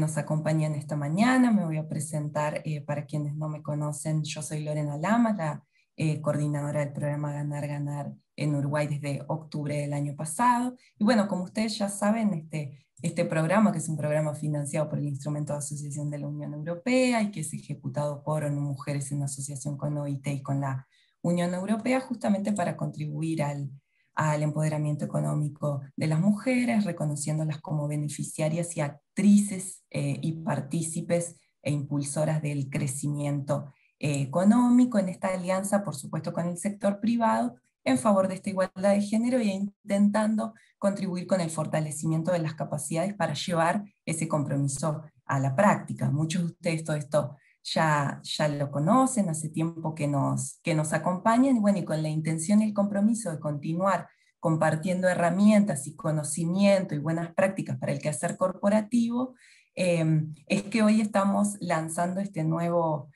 nos acompañan esta mañana. Me voy a presentar para quienes no me conocen. Yo soy Lorena Lama, la coordinadora del programa Ganar Ganar en Uruguay desde octubre del año pasado. Y bueno, como ustedes ya saben, este programa, que es un programa financiado por el Instrumento de Asociación de la Unión Europea y que es ejecutado por ONU Mujeres en asociación con OIT y con la Unión Europea, justamente para contribuir al empoderamiento económico de las mujeres, reconociéndolas como beneficiarias y actrices y partícipes e impulsoras del crecimiento económico en esta alianza, por supuesto, con el sector privado, en favor de esta igualdad de género e intentando contribuir con el fortalecimiento de las capacidades para llevar ese compromiso a la práctica. Muchos de ustedes todo esto ya lo conocen, hace tiempo que nos acompañan, y bueno, y con la intención y el compromiso de continuar compartiendo herramientas y conocimiento y buenas prácticas para el quehacer corporativo, es que hoy estamos lanzando este nuevo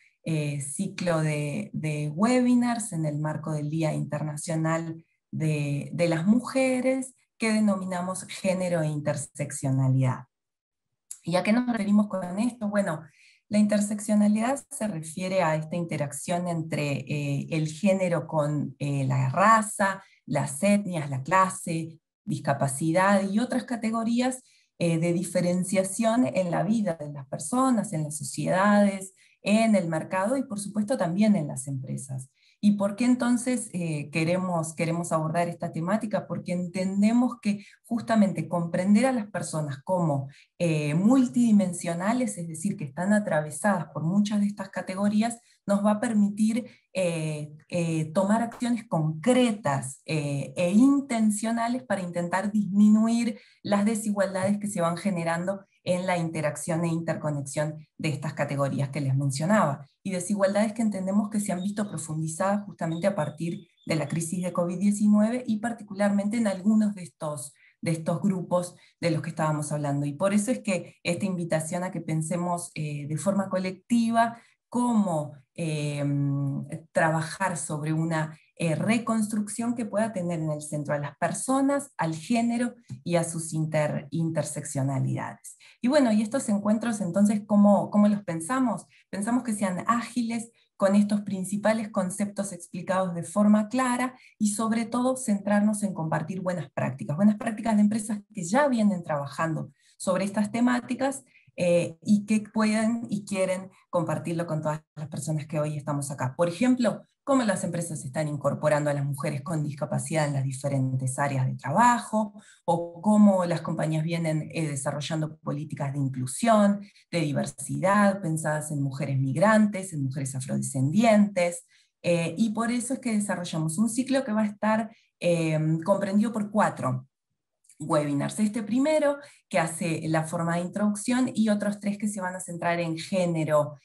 ciclo de webinars en el marco del Día Internacional de las Mujeres, que denominamos Género e Interseccionalidad. ¿Y a qué nos referimos con esto? Bueno, la interseccionalidad se refiere a esta interacción entre el género con la raza, las etnias, la clase, discapacidad y otras categorías de diferenciación en la vida de las personas, en las sociedades, en el mercado y por supuesto también en las empresas. ¿Y por qué entonces queremos abordar esta temática? Porque entendemos que justamente comprender a las personas como multidimensionales, es decir, que están atravesadas por muchas de estas categorías, nos va a permitir tomar acciones concretas e intencionales para intentar disminuir las desigualdades que se van generando en la interacción e interconexión de estas categorías que les mencionaba, y desigualdades que entendemos que se han visto profundizadas justamente a partir de la crisis de COVID-19 y particularmente en algunos de estos grupos de los que estábamos hablando. Y por eso es que esta invitación a que pensemos de forma colectiva cómo trabajar sobre una reconstrucción que pueda tener en el centro a las personas, al género y a sus interseccionalidades. Y bueno, y estos encuentros entonces, ¿cómo los pensamos? Pensamos que sean ágiles, con estos principales conceptos explicados de forma clara y sobre todo centrarnos en compartir buenas prácticas de empresas que ya vienen trabajando sobre estas temáticas y que pueden y quieren compartirlo con todas las personas que hoy estamos acá. Por ejemplo, cómo las empresas están incorporando a las mujeres con discapacidad en las diferentes áreas de trabajo, o cómo las compañías vienen desarrollando políticas de inclusión, de diversidad, pensadas en mujeres migrantes, en mujeres afrodescendientes, y por eso es que desarrollamos un ciclo que va a estar comprendido por 4 webinars. Este primero, que hace la forma de introducción, y otros 3 que se van a centrar en género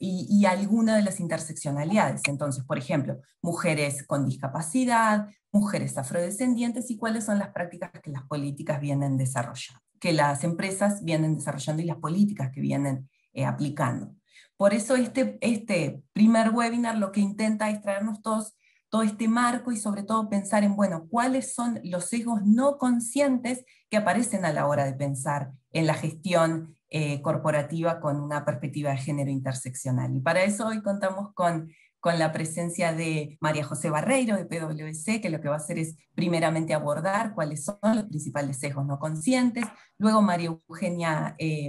y alguna de las interseccionalidades. Entonces, por ejemplo, mujeres con discapacidad, mujeres afrodescendientes, y cuáles son las prácticas que las políticas vienen desarrollando, que las empresas vienen desarrollando y las políticas que vienen aplicando. Por eso este primer webinar lo que intenta es traernos todo este marco y sobre todo pensar en, bueno, cuáles son los sesgos no conscientes que aparecen a la hora de pensar en la gestión corporativa con una perspectiva de género interseccional. Y para eso hoy contamos con la presencia de María José Barreiro de PwC, que lo que va a hacer es primeramente abordar cuáles son los principales sesgos no conscientes, luego María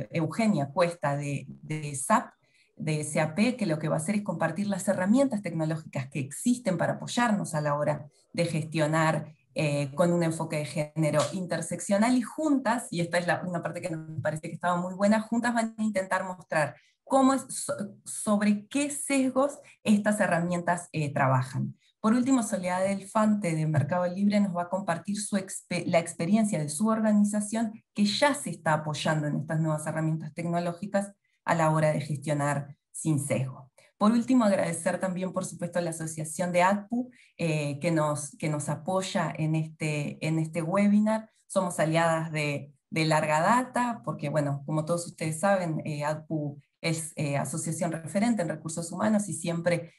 Eugenia Cuesta de SAP, de SAP, que lo que va a hacer es compartir las herramientas tecnológicas que existen para apoyarnos a la hora de gestionar con un enfoque de género interseccional, y juntas, y esta es una parte que nos parece que estaba muy buena, juntas van a intentar mostrar sobre qué sesgos estas herramientas trabajan. Por último, Soledad Delfante de Mercado Libre nos va a compartir la experiencia de su organización, que ya se está apoyando en estas nuevas herramientas tecnológicas a la hora de gestionar sin sesgo. Por último, agradecer también, por supuesto, a la Asociación de ADPU, que nos apoya en este webinar. Somos aliadas de larga data, porque, bueno, como todos ustedes saben, ADPU es asociación referente en recursos humanos y siempre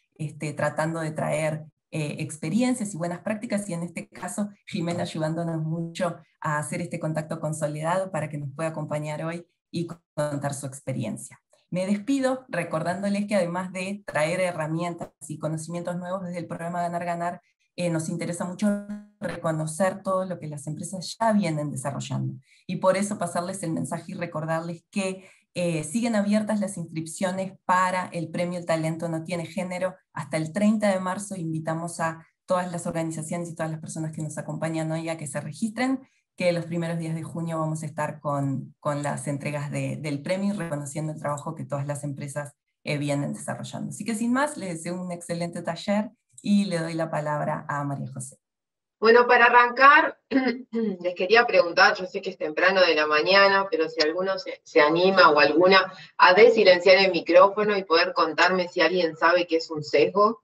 tratando de traer experiencias y buenas prácticas, y en este caso Jimena ayudándonos mucho a hacer este contacto consolidado para que nos pueda acompañar hoy y contar su experiencia. Me despido recordándoles que además de traer herramientas y conocimientos nuevos desde el programa Ganar Ganar, nos interesa mucho reconocer todo lo que las empresas ya vienen desarrollando. Y por eso pasarles el mensaje y recordarles que siguen abiertas las inscripciones para el Premio El Talento No Tiene Género. Hasta el 30 de marzo invitamos a todas las organizaciones y todas las personas que nos acompañan hoy a que se registren, que los primeros días de junio vamos a estar con las entregas del premio y reconociendo el trabajo que todas las empresas vienen desarrollando. Así que sin más, les deseo un excelente taller y le doy la palabra a María José. Bueno, para arrancar, les quería preguntar, yo sé que es temprano de la mañana, pero si alguno se anima o alguna a desilenciar el micrófono y poder contarme si alguien sabe qué es un sesgo.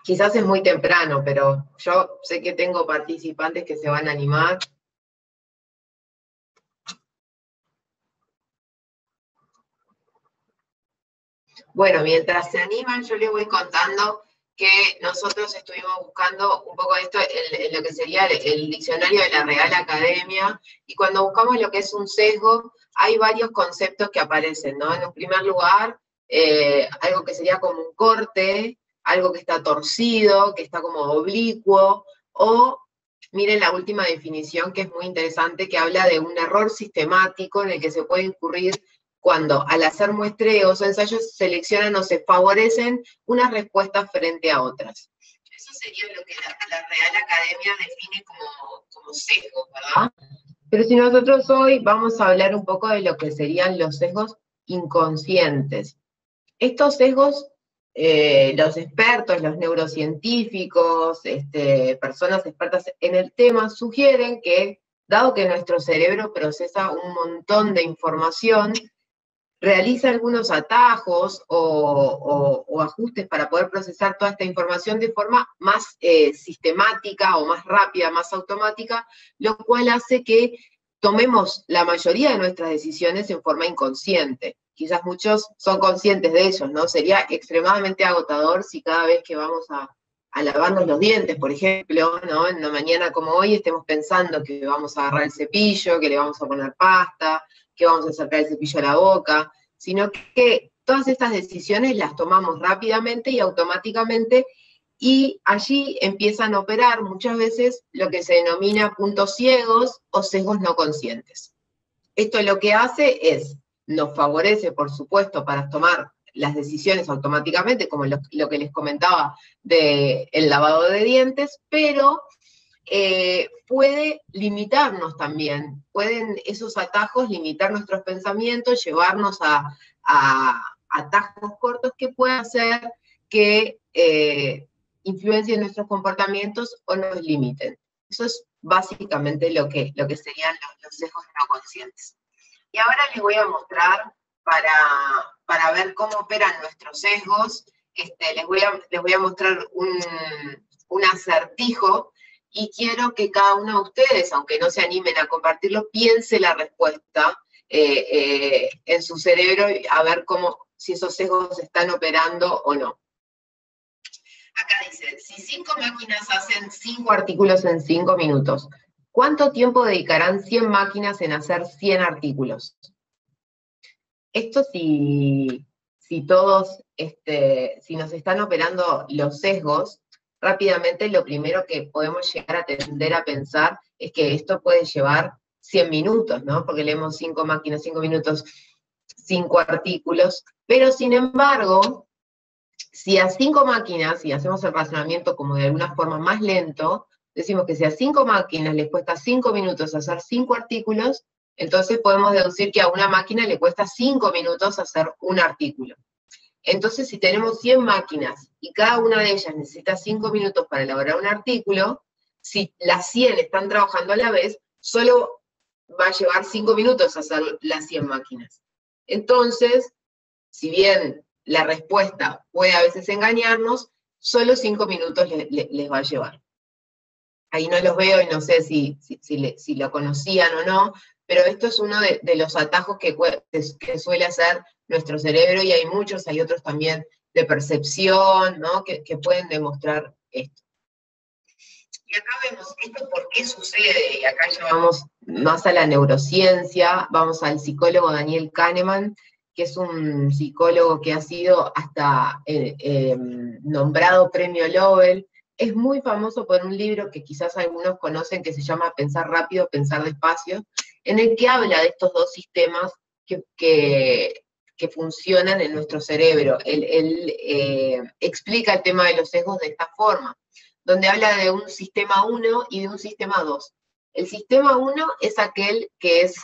Quizás es muy temprano, pero yo sé que tengo participantes que se van a animar. Bueno, mientras se animan, yo les voy contando que nosotros estuvimos buscando un poco esto en lo que sería el diccionario de la Real Academia, y cuando buscamos lo que es un sesgo, hay varios conceptos que aparecen, ¿no? En un primer lugar, algo que sería como un corte, algo que está torcido, que está como oblicuo, o miren la última definición que es muy interesante, que habla de un error sistemático en el que se puede incurrir cuando al hacer muestreos o ensayos seleccionan o se favorecen unas respuestas frente a otras. Eso sería lo que la Real Academia define como sesgos, ¿verdad? Pero si nosotros hoy vamos a hablar un poco de lo que serían los sesgos inconscientes. Estos sesgos, los expertos, los neurocientíficos, personas expertas en el tema, sugieren que, dado que nuestro cerebro procesa un montón de información, realiza algunos atajos o ajustes para poder procesar toda esta información de forma más sistemática o más rápida, más automática, lo cual hace que tomemos la mayoría de nuestras decisiones en forma inconsciente. Quizás muchos son conscientes de ellos, ¿no? Sería extremadamente agotador si cada vez que vamos a lavarnos los dientes, por ejemplo, ¿no? En una mañana como hoy estemos pensando que vamos a agarrar el cepillo, que le vamos a poner pasta, que vamos a acercar el cepillo a la boca, sino que todas estas decisiones las tomamos rápidamente y automáticamente, y allí empiezan a operar muchas veces lo que se denomina puntos ciegos o sesgos no conscientes. Esto lo que hace es, nos favorece, por supuesto, para tomar las decisiones automáticamente, como lo que les comentaba del lavado de dientes, pero puede limitarnos también, pueden esos atajos limitar nuestros pensamientos, llevarnos a atajos cortos que pueden hacer que influencien nuestros comportamientos o nos limiten. Eso es básicamente lo que serían los sesgos no conscientes. Y ahora les voy a mostrar, para ver cómo operan nuestros sesgos, les voy a mostrar un acertijo, y quiero que cada uno de ustedes, aunque no se animen a compartirlo, piense la respuesta en su cerebro, a ver si esos sesgos están operando o no. Acá dice, si 5 máquinas hacen 5 artículos en 5 minutos, ¿cuánto tiempo dedicarán 100 máquinas en hacer 100 artículos? Esto si todos, si nos están operando los sesgos, rápidamente lo primero que podemos llegar a tender a pensar es que esto puede llevar 100 minutos, ¿no? Porque leemos 5 máquinas, 5 minutos, 5 artículos, pero sin embargo, si a 5 máquinas, y hacemos el razonamiento como de alguna forma más lento, decimos que si a 5 máquinas les cuesta 5 minutos hacer 5 artículos, entonces podemos deducir que a una máquina le cuesta 5 minutos hacer un artículo. Entonces, si tenemos 100 máquinas y cada una de ellas necesita 5 minutos para elaborar un artículo, si las 100 están trabajando a la vez, solo va a llevar 5 minutos hacer las 100 máquinas. Entonces, si bien la respuesta puede a veces engañarnos, solo 5 minutos les va a llevar. Ahí no los veo y no sé si lo conocían o no, pero esto es uno de los atajos que suele hacer nuestro cerebro, y hay muchos, hay otros también de percepción, ¿no? Que pueden demostrar esto. Y acá vemos esto por qué sucede, y acá ya vamos más a la neurociencia, vamos al psicólogo Daniel Kahneman, que es un psicólogo que ha sido hasta nombrado premio Nobel. Es muy famoso por un libro que quizás algunos conocen que se llama Pensar rápido, pensar despacio, en el que habla de estos dos sistemas que funcionan en nuestro cerebro. Él explica el tema de los sesgos de esta forma, donde habla de un sistema 1 y de un sistema 2. El sistema 1 es aquel que es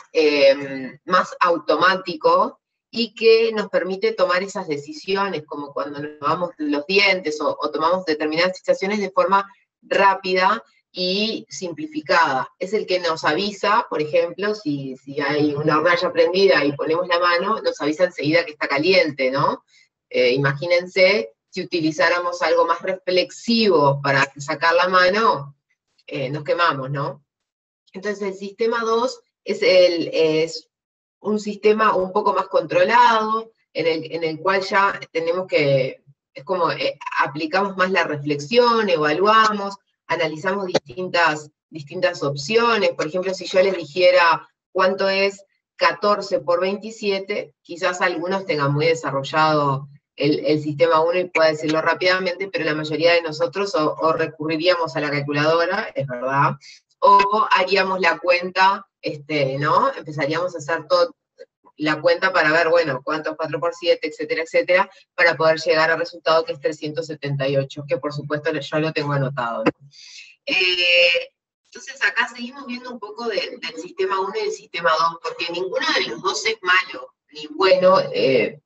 más automático y que nos permite tomar esas decisiones, como cuando nos lavamos los dientes o tomamos determinadas situaciones de forma rápida y simplificada. Es el que nos avisa, por ejemplo, si hay una hornalla prendida y ponemos la mano, nos avisa enseguida que está caliente, ¿no? Imagínense si utilizáramos algo más reflexivo para sacar la mano, nos quemamos, ¿no? Entonces el sistema 2 es un sistema un poco más controlado, en el cual ya tenemos que, es como aplicamos más la reflexión, evaluamos, analizamos distintas opciones. Por ejemplo, si yo les dijera cuánto es 14 por 27, quizás algunos tengan muy desarrollado el sistema 1 y pueda decirlo rápidamente, pero la mayoría de nosotros o recurriríamos a la calculadora, es verdad, o haríamos la cuenta, ¿no? Empezaríamos a hacer toda la cuenta para ver, bueno, cuánto es 4 por 7, etcétera, etcétera, para poder llegar al resultado que es 378, que por supuesto yo lo tengo anotado, ¿no? Entonces acá seguimos viendo un poco del sistema 1 y del sistema 2, porque ninguno de los dos es malo, ni bueno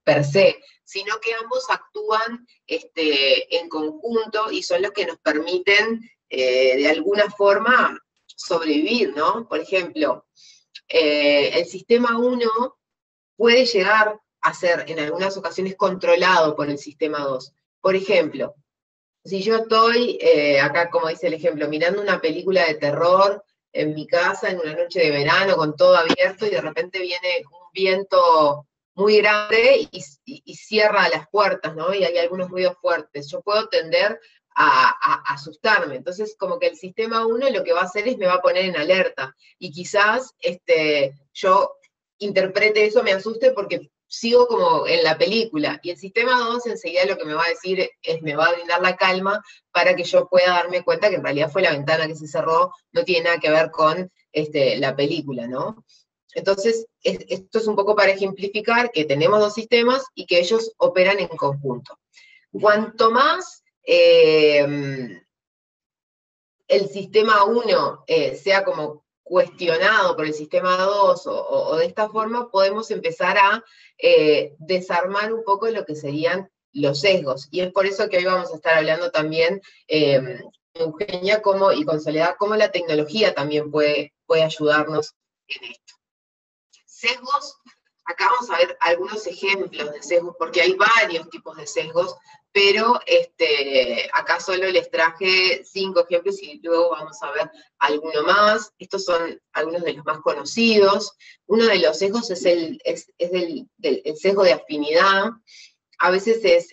per se, sino que ambos actúan en conjunto y son los que nos permiten de alguna forma sobrevivir, ¿no? Por ejemplo, el sistema 1 puede llegar a ser en algunas ocasiones controlado por el sistema 2. Por ejemplo, si yo estoy, acá como dice el ejemplo, mirando una película de terror en mi casa en una noche de verano con todo abierto y de repente viene un viento muy grande y cierra las puertas, ¿no? Y hay algunos ruidos fuertes. Yo puedo tender a asustarme. Entonces, como que el sistema 1 lo que va a hacer es me va a poner en alerta. Y quizás yo interprete eso, me asuste porque sigo como en la película. Y el sistema 2 enseguida lo que me va a decir es, me va a brindar la calma para que yo pueda darme cuenta que en realidad fue la ventana que se cerró, no tiene nada que ver con la película, ¿no? Entonces, esto es un poco para ejemplificar que tenemos dos sistemas y que ellos operan en conjunto. Cuanto más el sistema 1 sea como cuestionado por el sistema 2 o de esta forma, podemos empezar a desarmar un poco lo que serían los sesgos. Y es por eso que hoy vamos a estar hablando también, Eugenia y con Soledad, cómo la tecnología también puede ayudarnos en esto. Sesgos, acá vamos a ver algunos ejemplos de sesgos, porque hay varios tipos de sesgos, pero acá solo les traje 5 ejemplos y luego vamos a ver alguno más. Estos son algunos de los más conocidos. Uno de los sesgos es el sesgo de afinidad. A veces es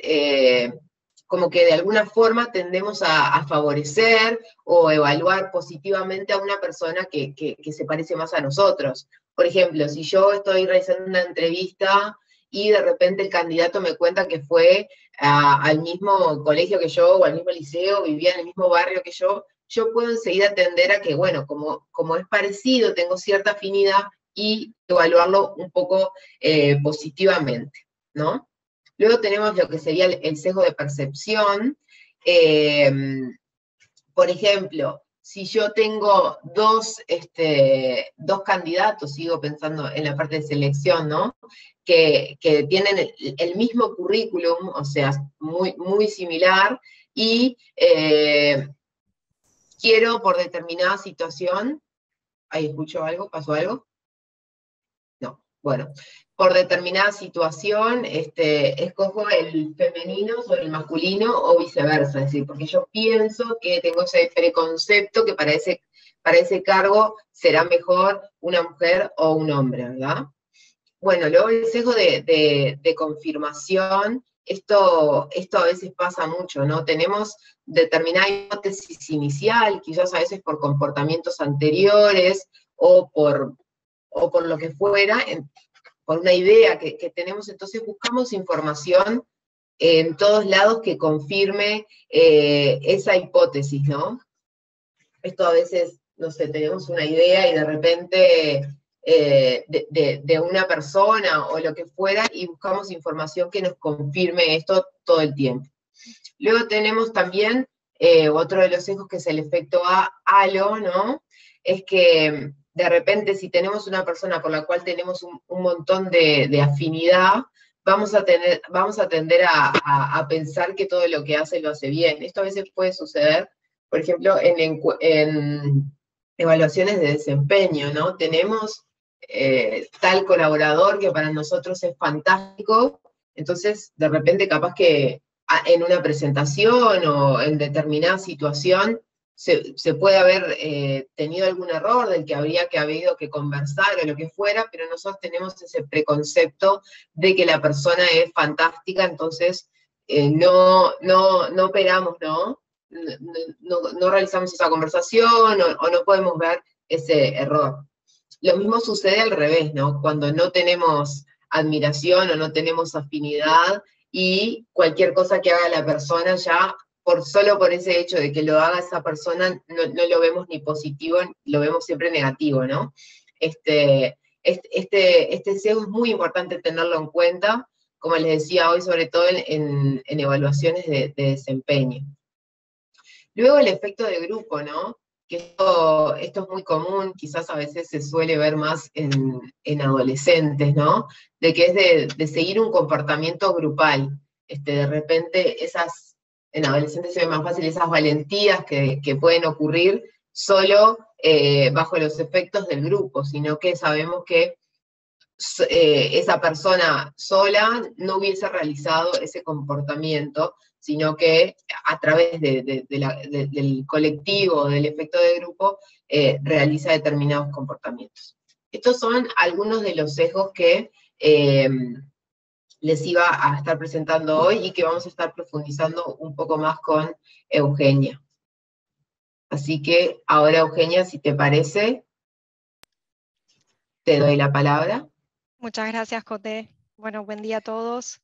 como que de alguna forma tendemos a favorecer o evaluar positivamente a una persona que se parece más a nosotros. Por ejemplo, si yo estoy realizando una entrevista y de repente el candidato me cuenta que fue al mismo colegio que yo, o al mismo liceo, vivía en el mismo barrio que yo puedo enseguida tender a que, bueno, como es parecido, tengo cierta afinidad y evaluarlo un poco positivamente, ¿no? Luego tenemos lo que sería el sesgo de percepción. Por ejemplo, si yo tengo dos candidatos, sigo pensando en la parte de selección, ¿no? Que tienen el mismo currículum, o sea, muy, muy similar, y quiero por determinada situación, ahí escucho algo, pasó algo, no, bueno, por determinada situación, escojo el femenino sobre el masculino o viceversa, es decir, porque yo pienso que tengo ese preconcepto que para ese cargo será mejor una mujer o un hombre, ¿verdad? Bueno, luego el sesgo de confirmación esto a veces pasa mucho, ¿no? Tenemos determinada hipótesis inicial, quizás a veces por comportamientos anteriores o por lo que fuera, por una idea que tenemos, entonces buscamos información en todos lados que confirme esa hipótesis, ¿no? Esto a veces, no sé, tenemos una idea y de repente de una persona o lo que fuera y buscamos información que nos confirme esto todo el tiempo. Luego tenemos también otro de los sesgos que es el efecto halo, ¿no? Es que de repente si tenemos una persona por la cual tenemos un montón de afinidad, vamos a tender a pensar que todo lo que hace lo hace bien. Esto a veces puede suceder, por ejemplo, en evaluaciones de desempeño, ¿no? Tenemos tal colaborador que para nosotros es fantástico, entonces de repente capaz que en una presentación o en determinada situación se puede haber tenido algún error del que habría que habido que conversar o lo que fuera, pero nosotros tenemos ese preconcepto de que la persona es fantástica, entonces no operamos, ¿no? No realizamos esa conversación o no podemos ver ese error. Lo mismo sucede al revés, ¿no? Cuando no tenemos admiración o no tenemos afinidad y cualquier cosa que haga la persona ya, solo por ese hecho de que lo haga esa persona, no lo vemos ni positivo, lo vemos siempre negativo, ¿no? Este sesgo es muy importante tenerlo en cuenta, como les decía hoy, sobre todo en evaluaciones de desempeño. Luego el efecto de grupo, ¿no? Que esto es muy común, quizás a veces se suele ver más en adolescentes, ¿no? De que es de seguir un comportamiento grupal. De repente en adolescentes se ve más fácil esas valentías que pueden ocurrir solo bajo los efectos del grupo, sino que sabemos que esa persona sola no hubiese realizado ese comportamiento, sino que a través del colectivo, del efecto de grupo, realiza determinados comportamientos. Estos son algunos de los sesgos que les iba a estar presentando hoy y que vamos a estar profundizando un poco más con Eugenia. Así que ahora, Eugenia, si te parece, te doy la palabra. Muchas gracias, Coté. Bueno, buen día a todos.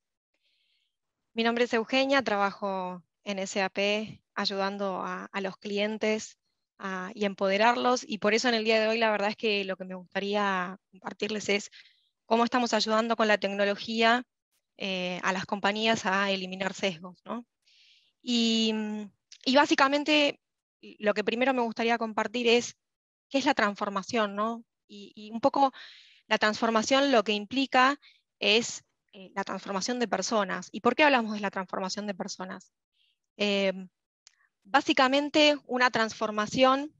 Mi nombre es Eugenia, trabajo en SAP ayudando a los clientes y empoderarlos, y por eso en el día de hoy la verdad es que lo que me gustaría compartirles es cómo estamos ayudando con la tecnología a las compañías a eliminar sesgos, ¿no? Y básicamente lo que primero me gustaría compartir es qué es la transformación, ¿no? Y un poco la transformación lo que implica es la transformación de personas. ¿Y por qué hablamos de la transformación de personas? Básicamente una transformación,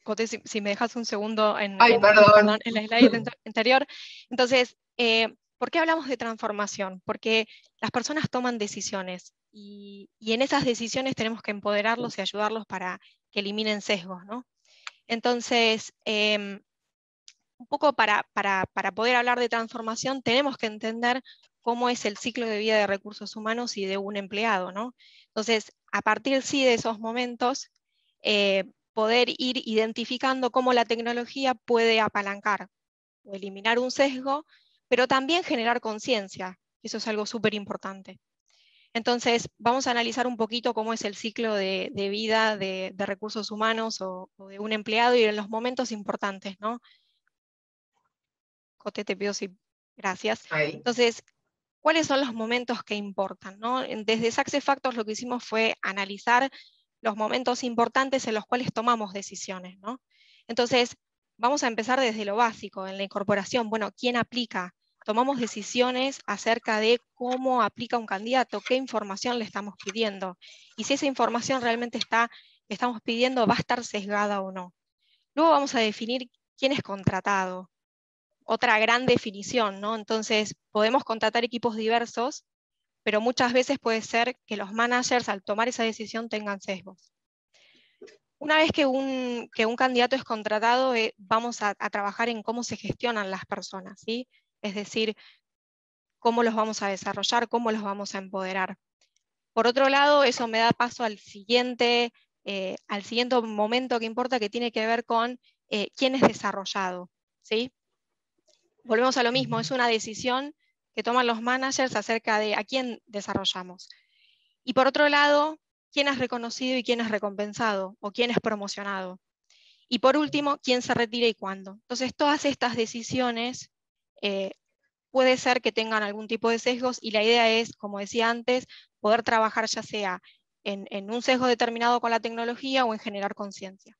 Coté, si me dejas un segundo perdón, en la slide anterior. Entonces, ¿por qué hablamos de transformación? Porque las personas toman decisiones y en esas decisiones tenemos que empoderarlos y ayudarlos para que eliminen sesgos, ¿no? Entonces, un poco para poder hablar de transformación tenemos que entender cómo es el ciclo de vida de recursos humanos y de un empleado, ¿no? Entonces, a partir sí de esos momentos, poder ir identificando cómo la tecnología puede apalancar o eliminar un sesgo, pero también generar conciencia. Eso es algo súper importante. Entonces, vamos a analizar un poquito cómo es el ciclo de vida de recursos humanos o de un empleado y en los momentos importantes, ¿no? Coté, te pido si... Gracias. Ahí. Entonces, ¿cuáles son los momentos que importan, ¿no? Desde SuccessFactors lo que hicimos fue analizar los momentos importantes en los cuales tomamos decisiones, ¿no? Entonces, vamos a empezar desde lo básico, en la incorporación. Bueno, ¿quién aplica? Tomamos decisiones acerca de cómo aplica un candidato, qué información le estamos pidiendo, y si esa información realmente que estamos pidiendo va a estar sesgada o no. Luego vamos a definir quién es contratado. Otra gran definición, ¿no? Entonces, podemos contratar equipos diversos, pero muchas veces puede ser que los managers al tomar esa decisión tengan sesgos. Una vez que un candidato es contratado, vamos a trabajar en cómo se gestionan las personas, ¿sí? Es decir, cómo los vamos a desarrollar, cómo los vamos a empoderar. Por otro lado, eso me da paso al siguiente momento que importa, que tiene que ver con quién es desarrollado, ¿sí? Volvemos a lo mismo, es una decisión que toman los managers acerca de a quién desarrollamos. Y por otro lado, quién es reconocido y quién es recompensado, o quién es promocionado. Y por último, quién se retira y cuándo. Entonces, todas estas decisiones puede ser que tengan algún tipo de sesgos, y la idea es, como decía antes, poder trabajar ya sea en un sesgo determinado con la tecnología o en generar conciencia.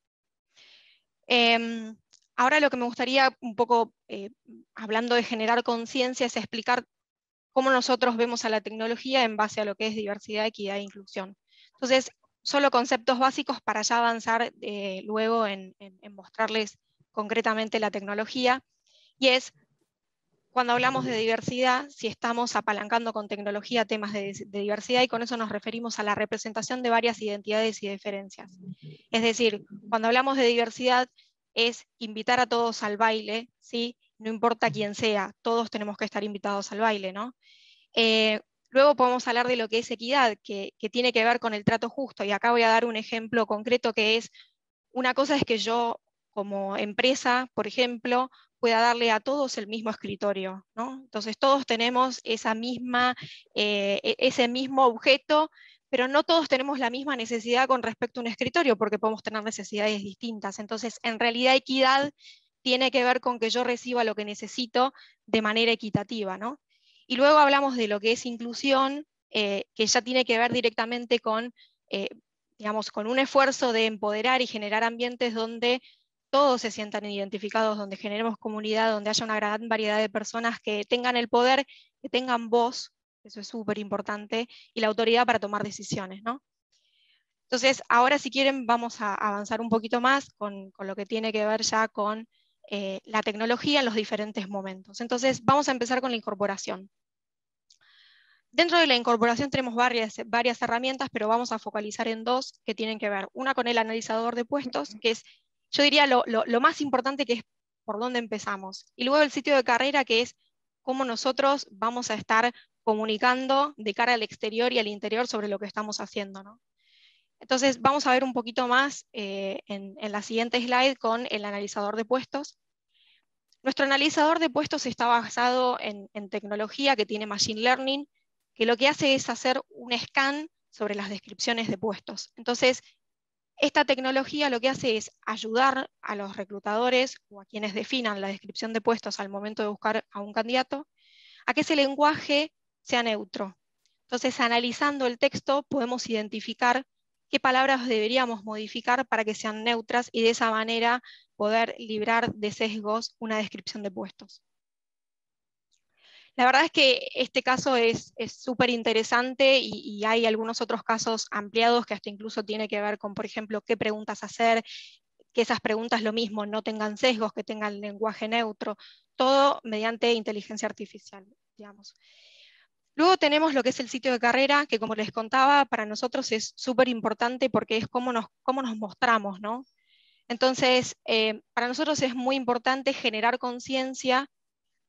Ahora lo que me gustaría un poco, hablando de generar conciencia, es explicar cómo nosotros vemos a la tecnología en base a lo que es diversidad, equidad e inclusión. Entonces, solo conceptos básicos para ya avanzar luego en mostrarles concretamente la tecnología, y es, cuando hablamos de diversidad, si estamos apalancando con tecnología temas de diversidad, y con eso nos referimos a la representación de varias identidades y diferencias. Es decir, cuando hablamos de diversidad, es invitar a todos al baile, ¿sí? No importa quién sea, todos tenemos que estar invitados al baile, ¿no? Luego podemos hablar de lo que es equidad, que tiene que ver con el trato justo, y acá voy a dar un ejemplo concreto, que es, una cosa es que yo como empresa, por ejemplo, pueda darle a todos el mismo escritorio, ¿no? Entonces todos tenemos ese mismo objeto, pero no todos tenemos la misma necesidad con respecto a un escritorio, porque podemos tener necesidades distintas. Entonces, en realidad, equidad tiene que ver con que yo reciba lo que necesito de manera equitativa, ¿no? Y luego hablamos de lo que es inclusión, que ya tiene que ver directamente con, digamos, con un esfuerzo de empoderar y generar ambientes donde todos se sientan identificados, donde generemos comunidad, donde haya una gran variedad de personas que tengan el poder, que tengan voz, eso es súper importante, y la autoridad para tomar decisiones, ¿no? Entonces, ahora si quieren vamos a avanzar un poquito más con lo que tiene que ver ya con la tecnología en los diferentes momentos. Entonces, vamos a empezar con la incorporación. Dentro de la incorporación tenemos varias herramientas, pero vamos a focalizar en dos que tienen que ver. Una con el analizador de puestos, que es, yo diría, lo más importante, que es por dónde empezamos. Y luego el sitio de carrera, que es cómo nosotros vamos a estar comunicando de cara al exterior y al interior sobre lo que estamos haciendo, ¿no? Entonces vamos a ver un poquito más en la siguiente slide con el analizador de puestos. Nuestro analizador de puestos está basado en tecnología que tiene Machine Learning, que lo que hace es hacer un scan sobre las descripciones de puestos. Entonces, esta tecnología lo que hace es ayudar a los reclutadores o a quienes definan la descripción de puestos al momento de buscar a un candidato, a que ese lenguaje sea neutro. Entonces, analizando el texto, podemos identificar qué palabras deberíamos modificar para que sean neutras, y de esa manera poder librar de sesgos una descripción de puestos. La verdad es que este caso es súper interesante, y hay algunos otros casos ampliados que hasta incluso tiene que ver con, por ejemplo, qué preguntas hacer, que esas preguntas lo mismo no tengan sesgos, que tengan lenguaje neutro, todo mediante inteligencia artificial, digamos. Luego tenemos lo que es el sitio de carrera, que como les contaba, para nosotros es súper importante porque es cómo nos mostramos, ¿no? Entonces, para nosotros es muy importante generar conciencia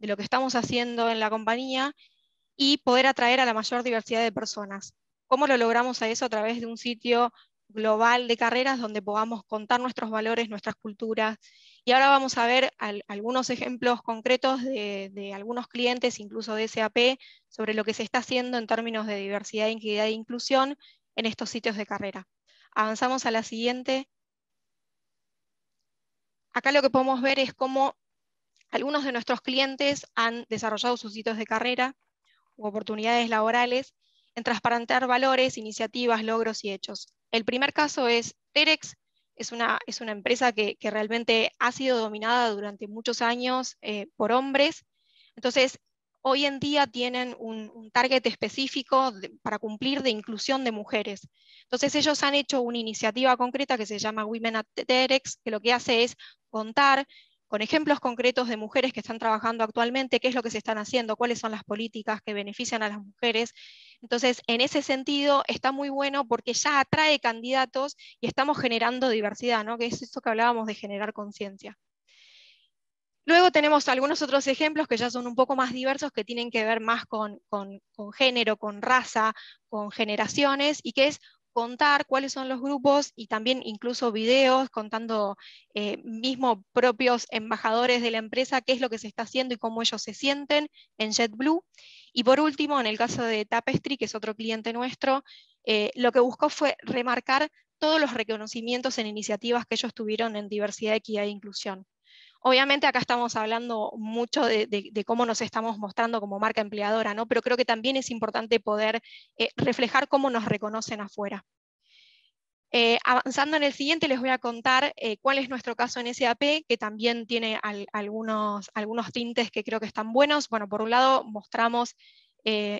de lo que estamos haciendo en la compañía y poder atraer a la mayor diversidad de personas. ¿Cómo lo logramos a eso? A través de un sitio global de carreras donde podamos contar nuestros valores, nuestras culturas. Y ahora vamos a ver algunos ejemplos concretos de algunos clientes, incluso de SAP, sobre lo que se está haciendo en términos de diversidad, equidad e inclusión en estos sitios de carrera. Avanzamos a la siguiente. Acá lo que podemos ver es cómo algunos de nuestros clientes han desarrollado sus sitios de carrera u oportunidades laborales en transparentar valores, iniciativas, logros y hechos. El primer caso es Terex. Es una empresa que realmente ha sido dominada durante muchos años por hombres. Entonces, hoy en día tienen un target específico para cumplir de inclusión de mujeres. Entonces, ellos han hecho una iniciativa concreta que se llama Women at Terex, que lo que hace es contar con ejemplos concretos de mujeres que están trabajando actualmente, qué es lo que se están haciendo, cuáles son las políticas que benefician a las mujeres. Entonces, en ese sentido, está muy bueno porque ya atrae candidatos y estamos generando diversidad, ¿no? Que es eso que hablábamos de generar conciencia. Luego tenemos algunos otros ejemplos que ya son un poco más diversos, que tienen que ver más con género, con raza, con generaciones, y que es contar cuáles son los grupos, y también incluso videos contando mismo propios embajadores de la empresa qué es lo que se está haciendo y cómo ellos se sienten en JetBlue. Y por último, en el caso de Tapestry, que es otro cliente nuestro, lo que buscó fue remarcar todos los reconocimientos en iniciativas que ellos tuvieron en diversidad, equidad e inclusión. Obviamente acá estamos hablando mucho de cómo nos estamos mostrando como marca empleadora, ¿no? Pero creo que también es importante poder reflejar cómo nos reconocen afuera. Avanzando en el siguiente, les voy a contar cuál es nuestro caso en SAP, que también tiene algunos tintes que creo que están buenos. Bueno, por un lado mostramos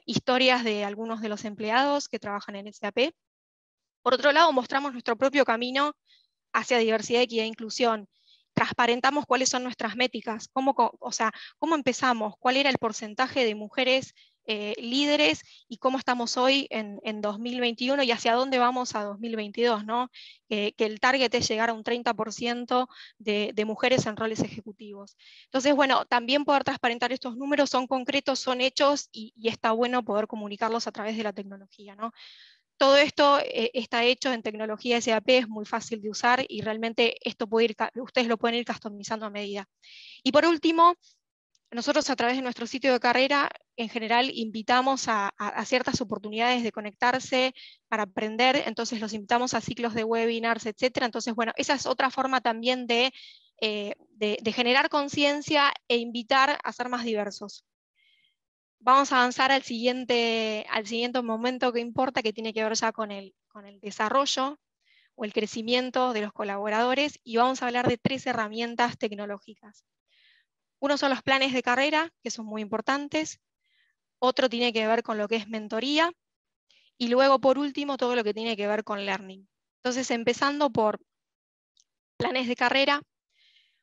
historias de algunos de los empleados que trabajan en SAP. Por otro lado, mostramos nuestro propio camino hacia diversidad, equidad e inclusión. Transparentamos cuáles son nuestras métricas, cómo empezamos, cuál era el porcentaje de mujeres líderes y cómo estamos hoy en 2021 y hacia dónde vamos a 2022, ¿no? Que el target es llegar a un 30% de mujeres en roles ejecutivos. Entonces, bueno, también poder transparentar estos números, son concretos, son hechos, y está bueno poder comunicarlos a través de la tecnología, ¿no? Todo esto está hecho en tecnología SAP, es muy fácil de usar, y realmente esto ustedes lo pueden ir customizando a medida. Y por último, nosotros a través de nuestro sitio de carrera, en general, invitamos a ciertas oportunidades de conectarse para aprender, entonces los invitamos a ciclos de webinars, etc. Entonces, bueno, esa es otra forma también de generar conciencia e invitar a ser más diversos. Vamos a avanzar al siguiente momento que importa, que tiene que ver ya con el desarrollo o el crecimiento de los colaboradores, y vamos a hablar de 3 herramientas tecnológicas. Uno son los planes de carrera, que son muy importantes. Otro tiene que ver con lo que es mentoría. Y luego, por último, todo lo que tiene que ver con learning. Entonces, empezando por planes de carrera,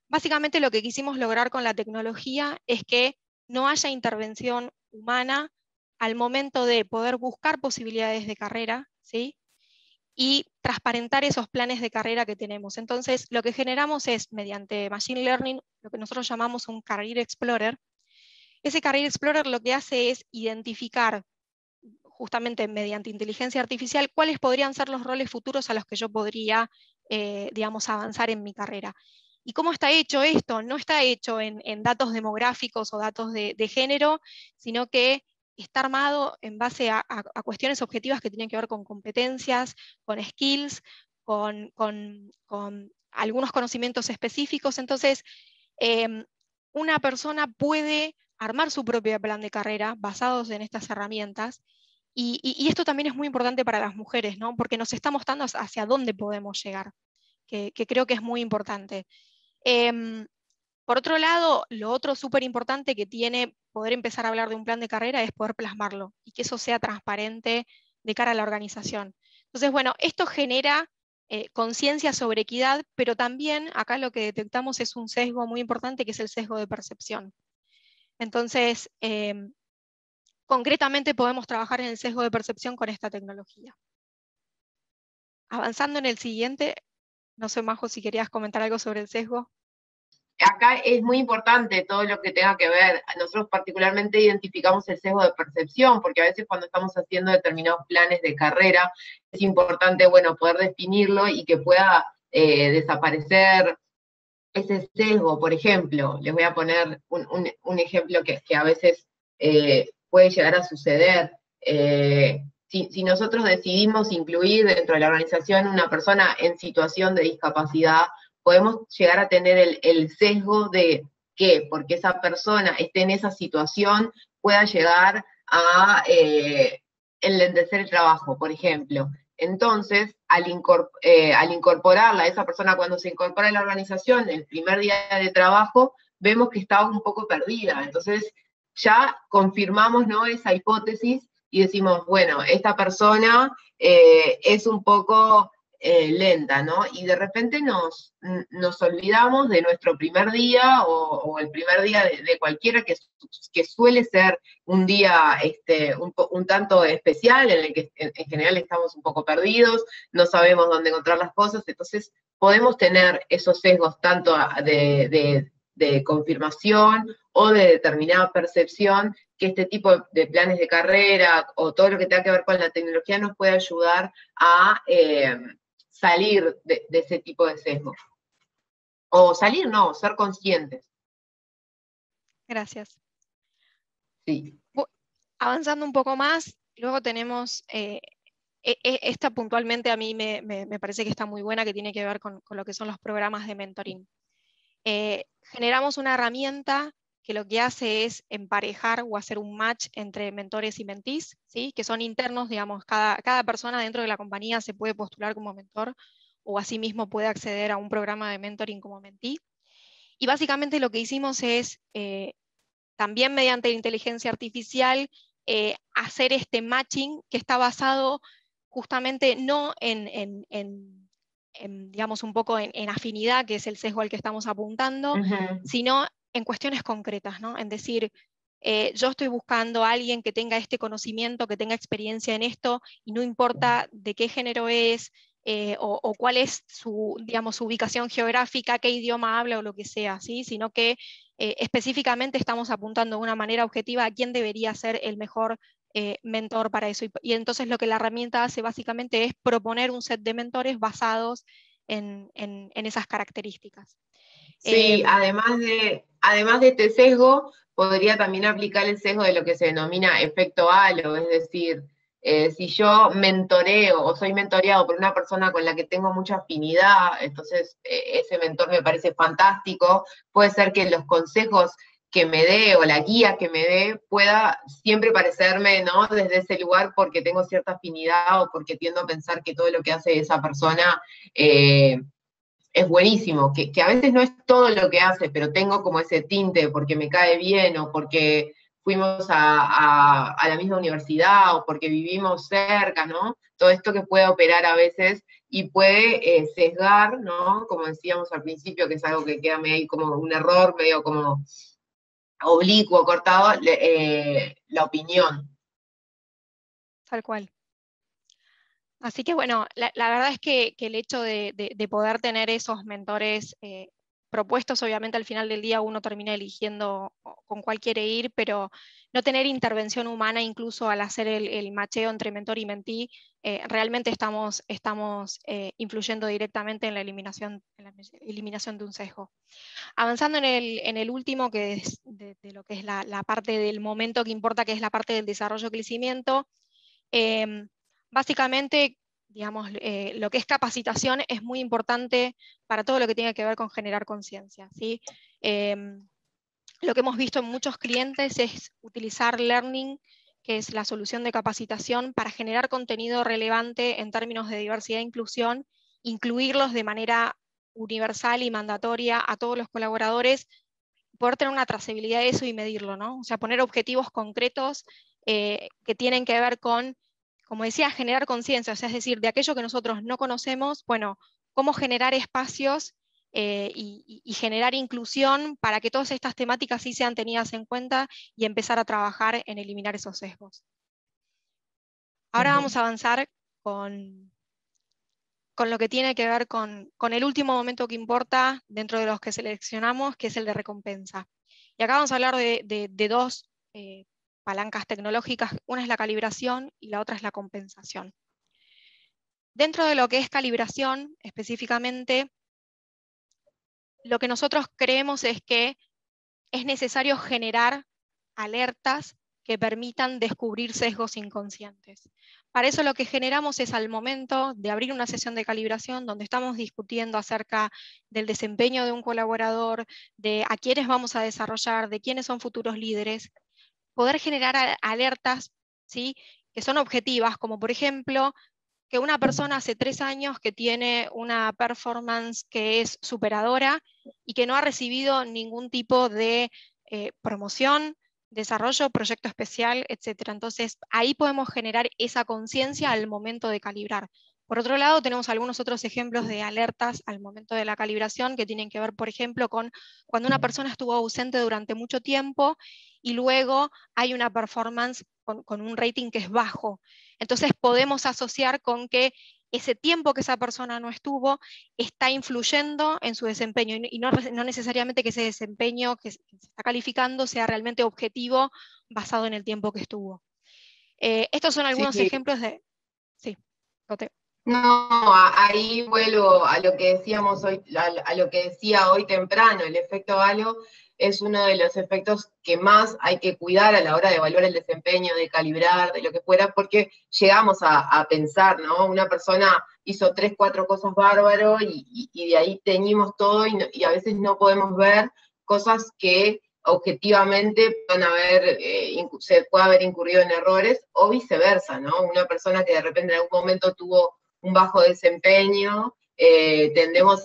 básicamente lo que quisimos lograr con la tecnología es que no haya intervención humana al momento de poder buscar posibilidades de carrera, ¿sí? Y transparentar esos planes de carrera que tenemos. Entonces, lo que generamos es, mediante Machine Learning, lo que nosotros llamamos un Career Explorer. Ese Career Explorer lo que hace es identificar, justamente mediante inteligencia artificial, cuáles podrían ser los roles futuros a los que yo podría, digamos, avanzar en mi carrera. ¿Y cómo está hecho esto? No está hecho en datos demográficos o datos de género, sino que está armado en base a cuestiones objetivas que tienen que ver con competencias, con skills, con algunos conocimientos específicos. Entonces, una persona puede armar su propio plan de carrera basados en estas herramientas, y esto también es muy importante para las mujeres, ¿no? Porque nos está mostrando hacia dónde podemos llegar, que creo que es muy importante. Por otro lado, lo otro súper importante que tiene poder empezar a hablar de un plan de carrera es poder plasmarlo y que eso sea transparente de cara a la organización. Entonces, bueno, esto genera conciencia sobre equidad, pero también acá lo que detectamos es un sesgo muy importante, que es el sesgo de percepción. Entonces, concretamente podemos trabajar en el sesgo de percepción con esta tecnología. Avanzando en el siguiente, no sé, Majo, si querías comentar algo sobre el sesgo. Acá es muy importante todo lo que tenga que ver. Nosotros particularmente identificamos el sesgo de percepción, porque a veces cuando estamos haciendo determinados planes de carrera, es importante, bueno, poder definirlo y que pueda desaparecer ese sesgo. Por ejemplo, les voy a poner un ejemplo que a veces puede llegar a suceder. Si nosotros decidimos incluir dentro de la organización una persona en situación de discapacidad, podemos llegar a tener el sesgo de que porque esa persona esté en esa situación pueda llegar a enlentecer el trabajo, por ejemplo. Entonces, al incorporarla, esa persona cuando se incorpora a la organización, el primer día de trabajo, vemos que estaba un poco perdida. Entonces, ya confirmamos, ¿no?, esa hipótesis y decimos, bueno, esta persona es un poco lenta, ¿no? Y de repente nos olvidamos de nuestro primer día o el primer día de cualquiera que suele ser un día un tanto especial, en el que en general estamos un poco perdidos, no sabemos dónde encontrar las cosas. Entonces podemos tener esos sesgos tanto de de confirmación o de determinada percepción, que este tipo de planes de carrera o todo lo que tenga que ver con la tecnología nos puede ayudar a salir de ese tipo de sesgo. O salir, no, ser conscientes. Gracias. Sí. Avanzando un poco más, luego tenemos, esta puntualmente a mí me parece que está muy buena, que tiene que ver con lo que son los programas de mentoring. Generamos una herramienta que lo que hace es emparejar o hacer un match entre mentores y mentees, ¿sí? Que son internos, digamos, cada persona dentro de la compañía se puede postular como mentor, o asimismo puede acceder a un programa de mentoring como mentee. Y básicamente lo que hicimos es, también mediante inteligencia artificial, hacer este matching que está basado justamente no digamos, un poco en afinidad, que es el sesgo al que estamos apuntando, sino en cuestiones concretas, ¿no? En decir, yo estoy buscando a alguien que tenga este conocimiento, que tenga experiencia en esto, y no importa de qué género es, o cuál es su, digamos, su ubicación geográfica, qué idioma habla o lo que sea, ¿sí? Sino que específicamente estamos apuntando de una manera objetiva a quién debería ser el mejor mentor para eso. Y entonces lo que la herramienta hace básicamente es proponer un set de mentores basados en esas características. Sí, además de este sesgo, podría también aplicar el sesgo de lo que se denomina efecto halo, es decir, si yo mentoreo o soy mentoreado por una persona con la que tengo mucha afinidad, entonces ese mentor me parece fantástico, puede ser que los consejos que me dé o la guía que me dé pueda siempre parecerme, ¿no? Desde ese lugar porque tengo cierta afinidad o porque tiendo a pensar que todo lo que hace esa persona es buenísimo, que a veces no es todo lo que hace, pero tengo como ese tinte porque me cae bien o porque fuimos a la misma universidad o porque vivimos cerca, ¿no? Todo esto que puede operar a veces y puede sesgar, ¿no? Como decíamos al principio, que es algo que queda medio como un error, medio como oblicuo, cortado, la opinión. Tal cual. Así que bueno, la verdad es que el hecho de poder tener esos mentores propuestos, obviamente al final del día uno termina eligiendo con cuál quiere ir, pero no tener intervención humana incluso al hacer el macheo entre mentor y mentee, realmente estamos influyendo directamente en la eliminación de un sesgo. Avanzando en el último, que es de lo que es la parte del momento que importa, que es la parte del desarrollo y crecimiento, básicamente, digamos, lo que es capacitación es muy importante para todo lo que tiene que ver con generar conciencia, ¿sí? Lo que hemos visto en muchos clientes es utilizar learning, que es la solución de capacitación, para generar contenido relevante en términos de diversidad e inclusión, incluirlos de manera universal y mandatoria a todos los colaboradores, poder tener una trazabilidad de eso y medirlo, ¿no? O sea, poner objetivos concretos que tienen que ver con, como decía, generar conciencia, o sea, es decir, de aquello que nosotros no conocemos, bueno, cómo generar espacios y generar inclusión para que todas estas temáticas sí sean tenidas en cuenta y empezar a trabajar en eliminar esos sesgos. Ahora vamos a avanzar con lo que tiene que ver con el último momento que importa dentro de los que seleccionamos, que es el de recompensa. Y acá vamos a hablar de dos palancas tecnológicas, una es la calibración y la otra es la compensación. Dentro de lo que es calibración, específicamente, lo que nosotros creemos es que es necesario generar alertas que permitan descubrir sesgos inconscientes. Para eso lo que generamos es, al momento de abrir una sesión de calibración donde estamos discutiendo acerca del desempeño de un colaborador, de a quiénes vamos a desarrollar, de quiénes son futuros líderes, poder generar alertas, ¿sí?, que son objetivas, como por ejemplo, que una persona hace 3 años que tiene una performance que es superadora y que no ha recibido ningún tipo de promoción, desarrollo, proyecto especial, etc. Entonces, ahí podemos generar esa conciencia al momento de calibrar. Por otro lado, tenemos algunos otros ejemplos de alertas al momento de la calibración que tienen que ver, por ejemplo, con cuando una persona estuvo ausente durante mucho tiempo y luego hay una performance con un rating que es bajo. Entonces podemos asociar con que ese tiempo que esa persona no estuvo está influyendo en su desempeño, y no necesariamente que ese desempeño que se está calificando sea realmente objetivo basado en el tiempo que estuvo. Estos son algunos ejemplos de... Sí, Cote. No, ahí vuelvo a lo que decíamos hoy, a lo que decía hoy temprano, el efecto halo es uno de los efectos que más hay que cuidar a la hora de evaluar el desempeño, de calibrar, de lo que fuera, porque llegamos a pensar, ¿no? Una persona hizo 3, 4 cosas bárbaro y de ahí teñimos todo y a veces no podemos ver cosas que objetivamente se puede haber incurrido en errores, o viceversa, ¿no? Una persona que de repente en algún momento tuvo un bajo desempeño, tendemos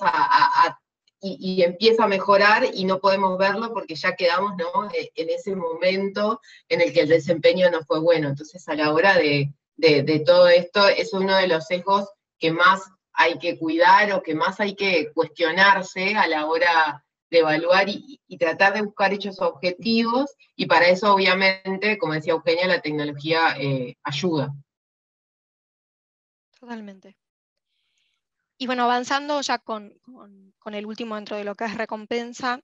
y empieza a mejorar y no podemos verlo porque ya quedamos, ¿no?, en ese momento en el que el desempeño no fue bueno. Entonces, a la hora de todo esto, es uno de los sesgos que más hay que cuidar o que más hay que cuestionarse a la hora de evaluar y tratar de buscar hechos objetivos, y para eso, obviamente, como decía Eugenia, la tecnología ayuda. Totalmente. Y bueno, avanzando ya con el último dentro de lo que es recompensa,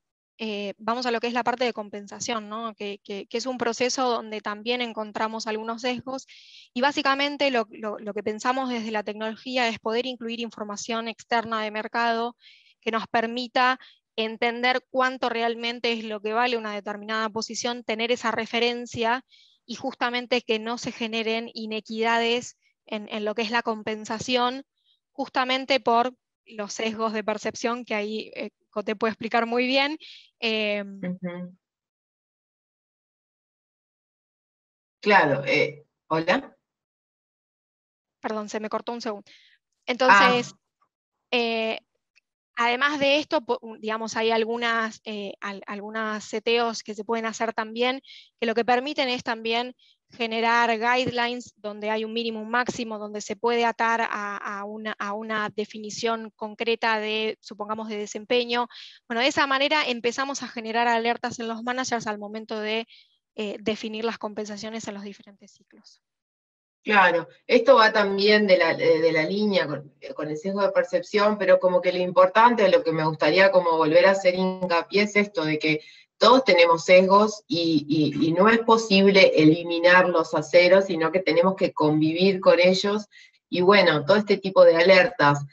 vamos a lo que es la parte de compensación, ¿no? que es un proceso donde también encontramos algunos sesgos, y básicamente lo que pensamos desde la tecnología es poder incluir información externa de mercado que nos permita entender cuánto realmente es lo que vale una determinada posición, tener esa referencia, y justamente que no se generen inequidades en lo que es la compensación, justamente por los sesgos de percepción que ahí Cote puede explicar muy bien. Claro, ¿hola? Perdón, se me cortó un segundo. Entonces, además de esto, digamos, hay algunas seteos que se pueden hacer también, que lo que permiten es también generar guidelines donde hay un mínimo, un máximo, donde se puede atar a una definición concreta de, supongamos, de desempeño. Bueno, de esa manera empezamos a generar alertas en los managers al momento de definir las compensaciones en los diferentes ciclos. Claro, esto va también de la línea con el sesgo de percepción, pero como que lo importante, lo que me gustaría como volver a hacer hincapié es esto, de que todos tenemos sesgos y no es posible eliminarlos a cero, sino que tenemos que convivir con ellos. Y bueno, todo este tipo de alertas,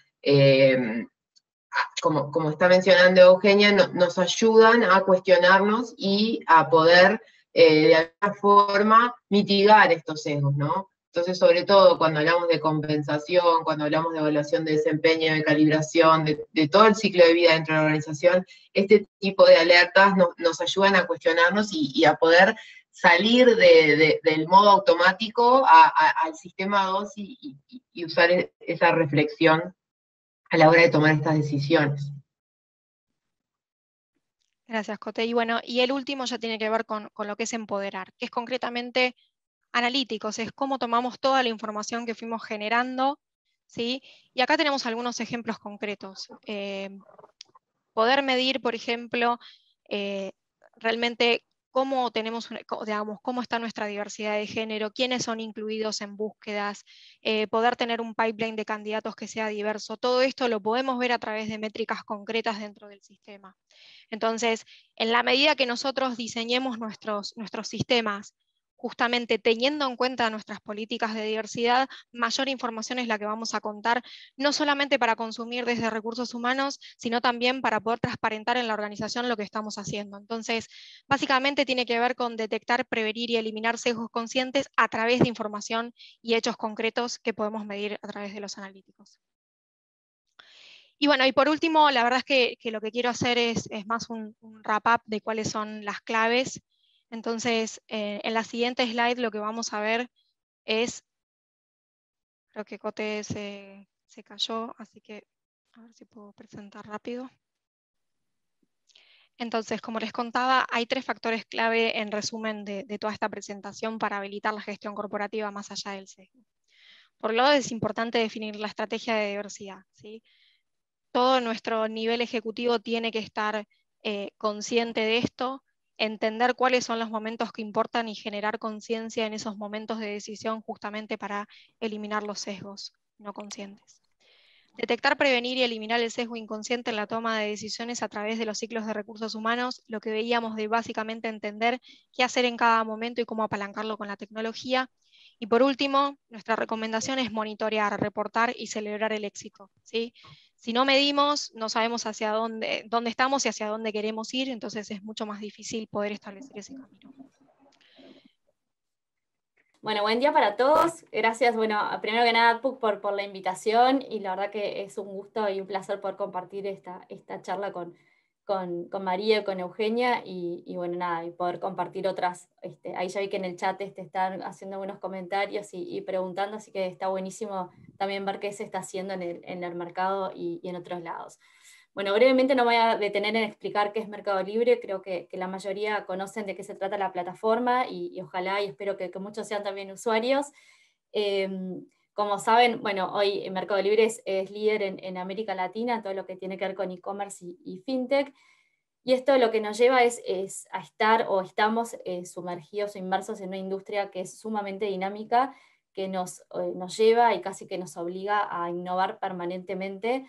como está mencionando Eugenia, nos ayudan a cuestionarnos y a poder de alguna forma mitigar estos sesgos, ¿no? Entonces, sobre todo cuando hablamos de compensación, cuando hablamos de evaluación de desempeño, de calibración, de todo el ciclo de vida dentro de la organización, este tipo de alertas nos ayudan a cuestionarnos y a poder salir del modo automático al sistema 2 y usar esa reflexión a la hora de tomar estas decisiones. Gracias, Cote. Y bueno, y el último ya tiene que ver con lo que es empoderar, que es concretamente analíticos, es cómo tomamos toda la información que fuimos generando, ¿sí? Y acá tenemos algunos ejemplos concretos. Poder medir, por ejemplo, realmente cómo tenemos, digamos, cómo está nuestra diversidad de género, quiénes son incluidos en búsquedas, poder tener un pipeline de candidatos que sea diverso. Todo esto lo podemos ver a través de métricas concretas dentro del sistema. Entonces, en la medida que nosotros diseñemos nuestros sistemas justamente teniendo en cuenta nuestras políticas de diversidad, mayor información es la que vamos a contar, no solamente para consumir desde recursos humanos, sino también para poder transparentar en la organización lo que estamos haciendo. Entonces, básicamente tiene que ver con detectar, prevenir y eliminar sesgos conscientes a través de información y hechos concretos que podemos medir a través de los analíticos. Y bueno, y por último, la verdad es que lo que quiero hacer es más un wrap-up de cuáles son las claves. Entonces, en la siguiente slide lo que vamos a ver es, creo que Cote se cayó, así que a ver si puedo presentar rápido. Entonces, como les contaba, hay 3 factores clave en resumen de toda esta presentación para habilitar la gestión corporativa más allá del sesgo. Por un lado, es importante definir la estrategia de diversidad, ¿sí? Todo nuestro nivel ejecutivo tiene que estar consciente de esto, entender cuáles son los momentos que importan y generar conciencia en esos momentos de decisión justamente para eliminar los sesgos. no conscientes. Detectar, prevenir y eliminar el sesgo inconsciente en la toma de decisiones a través de los ciclos de recursos humanos, lo que veíamos de básicamente entender qué hacer en cada momento y cómo apalancarlo con la tecnología. Y por último, nuestra recomendación es monitorear, reportar y celebrar el éxito, ¿sí? Si no medimos, no sabemos hacia dónde estamos y hacia dónde queremos ir, entonces es mucho más difícil poder establecer ese camino. Bueno, buen día para todos. Gracias, bueno, primero que nada, Puc, por la invitación, y la verdad que es un gusto y un placer poder compartir esta charla con María y con Eugenia, y bueno, nada, y poder compartir otras. Ahí ya vi que en el chat están haciendo buenos comentarios y preguntando, así que está buenísimo también ver qué se está haciendo en el mercado y en otros lados. Bueno, brevemente no me voy a detener en explicar qué es Mercado Libre, creo que la mayoría conocen de qué se trata la plataforma, y ojalá y espero que muchos sean también usuarios. Como saben, bueno, hoy Mercado Libre es líder en América Latina, todo lo que tiene que ver con e-commerce y fintech, y esto lo que nos lleva es a estar, o estamos sumergidos o inmersos en una industria que es sumamente dinámica, que nos lleva y casi que nos obliga a innovar permanentemente,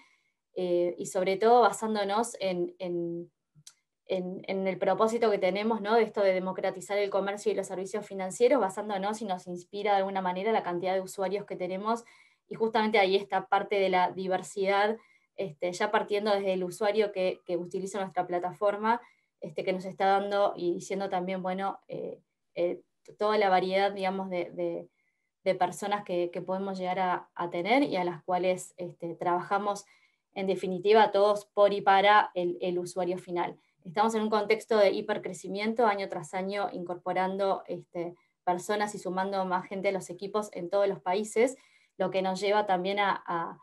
y sobre todo basándonos en el propósito que tenemos, ¿no? De esto de democratizar el comercio y los servicios financieros, basándonos, y nos inspira de alguna manera la cantidad de usuarios que tenemos, y justamente ahí está parte de la diversidad, ya partiendo desde el usuario que utiliza nuestra plataforma, que nos está dando y diciendo también, bueno, toda la variedad, digamos, de personas que podemos llegar a tener, y a las cuales trabajamos en definitiva todos por y para el usuario final. Estamos en un contexto de hipercrecimiento, año tras año, incorporando personas y sumando más gente a los equipos en todos los países, lo que nos lleva también a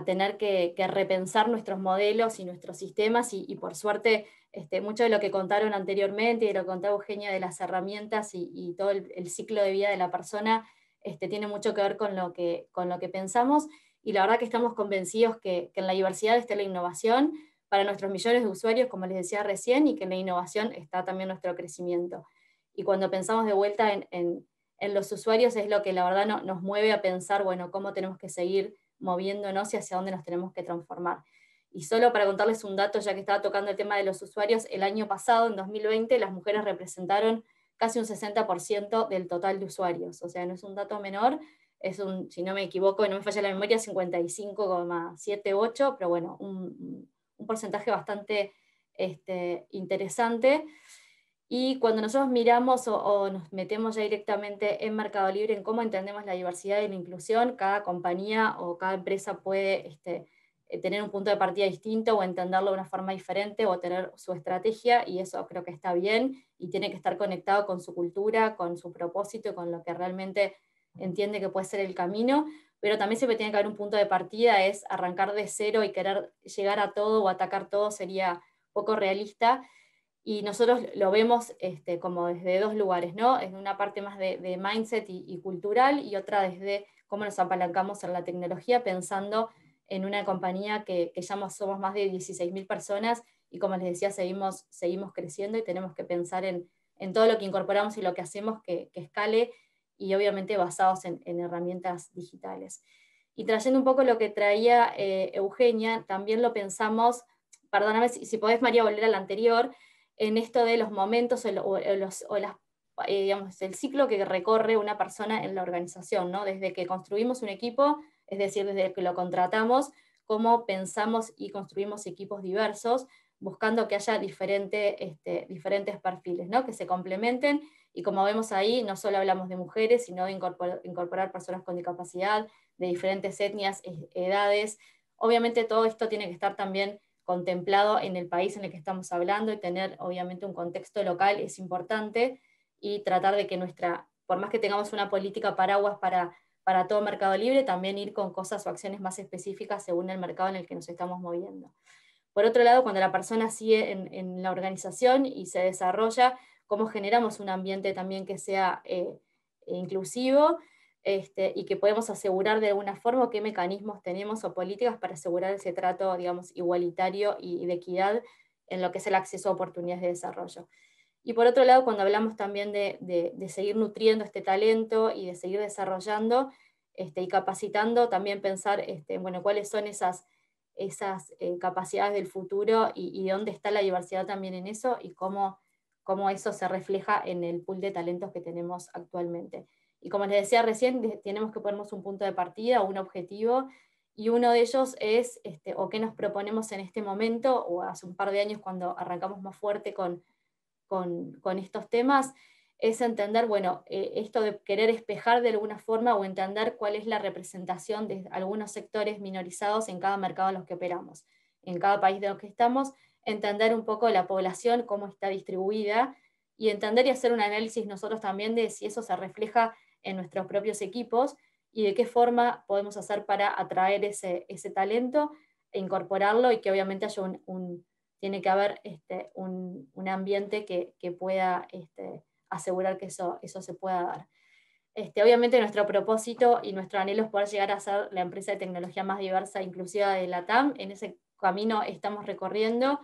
tener que repensar nuestros modelos y nuestros sistemas, y por suerte mucho de lo que contaron anteriormente y de lo que contaba Eugenia de las herramientas y todo el ciclo de vida de la persona tiene mucho que ver con lo que pensamos, y la verdad que estamos convencidos que en la diversidad está la innovación para nuestros millones de usuarios, como les decía recién, y que en la innovación está también nuestro crecimiento. Y cuando pensamos de vuelta en los usuarios, es lo que la verdad nos mueve a pensar, bueno, cómo tenemos que seguir moviéndonos y hacia dónde nos tenemos que transformar. Y solo para contarles un dato, ya que estaba tocando el tema de los usuarios, el año pasado, en 2020, las mujeres representaron casi un 60% del total de usuarios, o sea, no es un dato menor, es si no me equivoco, no me falla la memoria, 55,78, pero bueno, un porcentaje bastante interesante. Y cuando nosotros miramos o nos metemos ya directamente en Mercado Libre, en cómo entendemos la diversidad y la inclusión, cada compañía o cada empresa puede tener un punto de partida distinto, o entenderlo de una forma diferente, o tener su estrategia, y eso creo que está bien, y tiene que estar conectado con su cultura, con su propósito, con lo que realmente entiende que puede ser el camino, pero también siempre tiene que haber un punto de partida. Es arrancar de cero y querer llegar a todo o atacar todo sería poco realista, y nosotros lo vemos como desde dos lugares, ¿no? Es una parte más de mindset y cultural, y otra desde cómo nos apalancamos en la tecnología, pensando en una compañía que ya somos más de 16.000 personas, y como les decía, seguimos creciendo, y tenemos que pensar en todo lo que incorporamos y lo que hacemos que escale, y obviamente basados en herramientas digitales. Y trayendo un poco lo que traía Eugenia, también lo pensamos, perdóname si podés, María, volver al anterior, en esto de los momentos digamos, el ciclo que recorre una persona en la organización, ¿no? Desde que construimos un equipo, es decir, desde que lo contratamos, cómo pensamos y construimos equipos diversos, buscando que haya diferentes perfiles, ¿no? Que se complementen, y como vemos ahí, no solo hablamos de mujeres, sino de incorporar personas con discapacidad, de diferentes etnias, edades. Obviamente todo esto tiene que estar también contemplado en el país en el que estamos hablando, y tener obviamente un contexto local es importante, y tratar de que por más que tengamos una política paraguas para todo Mercado Libre, también ir con cosas o acciones más específicas según el mercado en el que nos estamos moviendo. Por otro lado, cuando la persona sigue en la organización y se desarrolla, cómo generamos un ambiente también que sea inclusivo, y que podemos asegurar de alguna forma qué mecanismos tenemos o políticas para asegurar ese trato, digamos, igualitario y de equidad en lo que es el acceso a oportunidades de desarrollo. Y por otro lado, cuando hablamos también de seguir nutriendo este talento y de seguir desarrollando, y capacitando, también pensar bueno, cuáles son esas capacidades del futuro y dónde está la diversidad también en eso, y cómo eso se refleja en el pool de talentos que tenemos actualmente. Y como les decía recién, tenemos que ponernos un punto de partida, un objetivo, y uno de ellos es, o qué nos proponemos en este momento, o hace un par de años cuando arrancamos más fuerte con estos temas, es entender, bueno, esto de querer espejar de alguna forma o entender cuál es la representación de algunos sectores minorizados en cada mercado en los que operamos, en cada país de los que estamos, entender un poco la población, cómo está distribuida, y entender y hacer un análisis nosotros también de si eso se refleja en nuestros propios equipos y de qué forma podemos hacer para atraer ese talento e incorporarlo, y que obviamente haya tiene que haber un ambiente que pueda asegurar que eso se pueda dar. Obviamente nuestro propósito y nuestro anhelo es poder llegar a ser la empresa de tecnología más diversa e inclusiva de LATAM. En ese camino estamos recorriendo,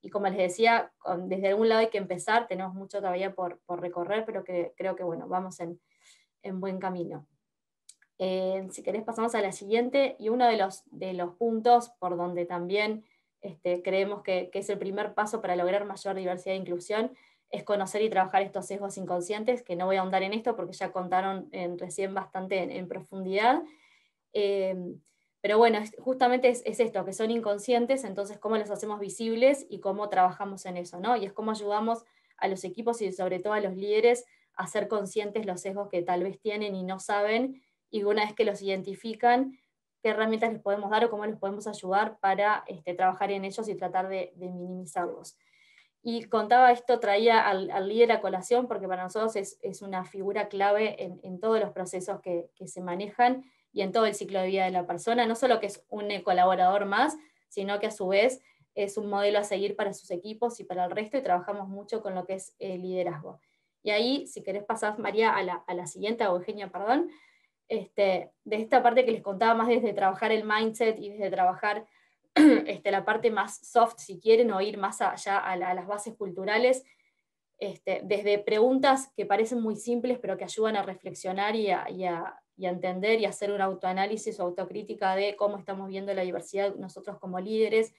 y como les decía, desde algún lado hay que empezar, tenemos mucho todavía por recorrer, pero creo que bueno, vamos en buen camino. Si querés pasamos a la siguiente, y uno de los puntos por donde también creemos que es el primer paso para lograr mayor diversidad e inclusión, es conocer y trabajar estos sesgos inconscientes, que no voy a ahondar en esto porque ya contaron recién bastante en profundidad. Pero bueno, justamente es esto, que son inconscientes, entonces cómo los hacemos visibles y cómo trabajamos en eso, ¿no? Y es cómo ayudamos a los equipos y sobre todo a los líderes a ser conscientes los sesgos que tal vez tienen y no saben, y una vez que los identifican, qué herramientas les podemos dar o cómo les podemos ayudar para trabajar en ellos y tratar de minimizarlos. Y contaba esto, traía al líder a colación, porque para nosotros es una figura clave en todos los procesos que se manejan y en todo el ciclo de vida de la persona, no solo que es un colaborador más, sino que a su vez es un modelo a seguir para sus equipos y para el resto, y trabajamos mucho con lo que es el liderazgo. Y ahí, si querés pasar, María, a la siguiente, o Eugenia, perdón, de esta parte que les contaba más desde trabajar el mindset y desde trabajar la parte más soft, si quieren, o ir más allá a las bases culturales, desde preguntas que parecen muy simples, pero que ayudan a reflexionar y a entender y hacer un autoanálisis o autocrítica de cómo estamos viendo la diversidad nosotros como líderes,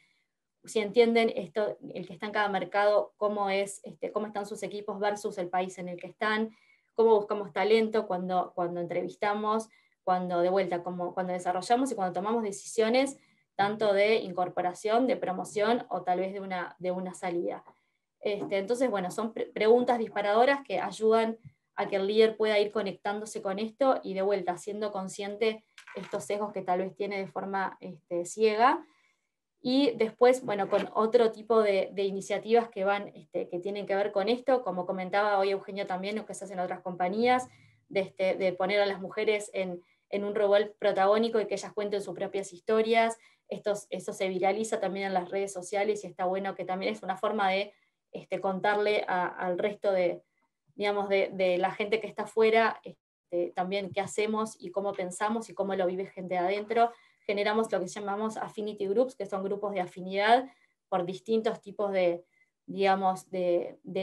si entienden esto, el que está en cada mercado, cómo están sus equipos versus el país en el que están, cómo buscamos talento cuando entrevistamos, cuando desarrollamos y cuando tomamos decisiones, tanto de incorporación, de promoción o tal vez de una salida. Entonces, bueno, son preguntas disparadoras que ayudan a que el líder pueda ir conectándose con esto y de vuelta, siendo consciente estos sesgos que tal vez tiene de forma ciega. Y después, bueno, con otro tipo de iniciativas que tienen que ver con esto, como comentaba hoy Eugenio también, lo que se hace en otras compañías, de poner a las mujeres en un rol protagónico y que ellas cuenten sus propias historias. Eso se viraliza también en las redes sociales, y está bueno, que también es una forma de contarle al resto de la gente que está afuera, también qué hacemos y cómo pensamos y cómo lo vive gente de adentro. Generamos lo que llamamos affinity groups, que son grupos de afinidad por distintos tipos de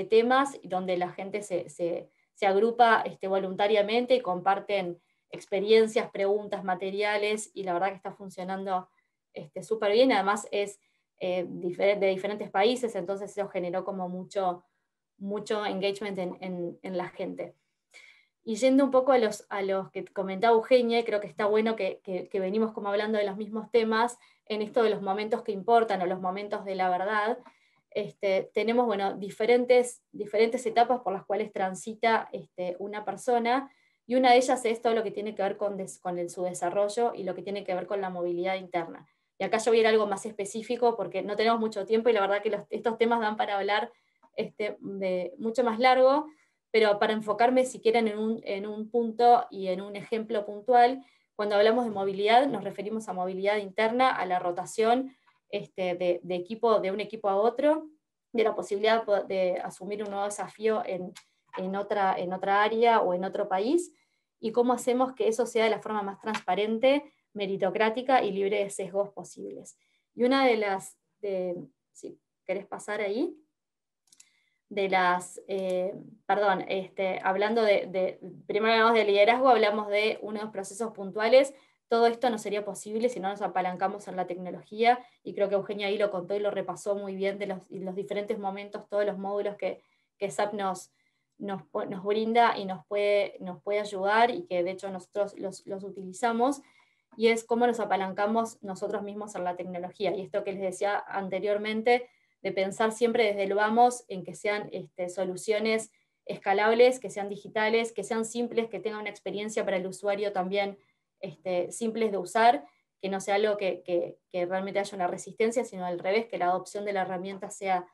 temas, donde la gente se agrupa voluntariamente y comparten experiencias, preguntas, materiales, y la verdad que está funcionando súper bien. Además es de diferentes países, entonces eso generó como mucho engagement en la gente. Y yendo un poco a los que comentaba Eugenia, creo que está bueno que venimos como hablando de los mismos temas en esto de los momentos que importan o los momentos de la verdad. Tenemos, bueno, diferentes etapas por las cuales transita una persona, y una de ellas es todo lo que tiene que ver con su desarrollo y lo que tiene que ver con la movilidad interna. Y acá yo voy a ir a algo más específico porque no tenemos mucho tiempo y la verdad que estos temas dan para hablar de mucho más largo, pero para enfocarme, si quieren, en un punto y en un ejemplo puntual, cuando hablamos de movilidad nos referimos a movilidad interna, a la rotación de un equipo a otro, de la posibilidad de asumir un nuevo desafío en otra área o en otro país, y cómo hacemos que eso sea de la forma más transparente, meritocrática y libre de sesgos posibles. Y una de las, si querés pasar ahí, hablando primero hablamos de liderazgo, hablamos de unos procesos puntuales. Todo esto no sería posible si no nos apalancamos en la tecnología, y creo que Eugenia ahí lo contó y lo repasó muy bien de los diferentes momentos, todos los módulos que SAP nos brinda y nos puede ayudar, y que de hecho nosotros los utilizamos, y es cómo nos apalancamos nosotros mismos en la tecnología. Y esto que les decía anteriormente, de pensar siempre desde el vamos en que sean soluciones escalables, que sean digitales, que sean simples, que tengan una experiencia para el usuario también simples de usar, que no sea algo que realmente haya una resistencia, sino al revés, que la adopción de la herramienta sea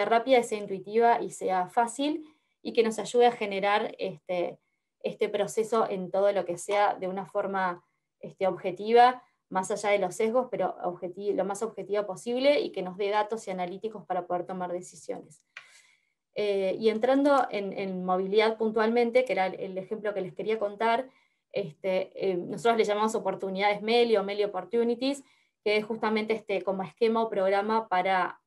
rápida, sea intuitiva y sea fácil, y que nos ayude a generar este proceso en todo lo que sea de una forma objetiva, más allá de los sesgos, pero lo más objetiva posible, y que nos dé datos y analíticos para poder tomar decisiones. Y entrando en movilidad puntualmente, que era el ejemplo que les quería contar, nosotros le llamamos oportunidades MELI o MELI Opportunities, que es justamente como esquema o programa para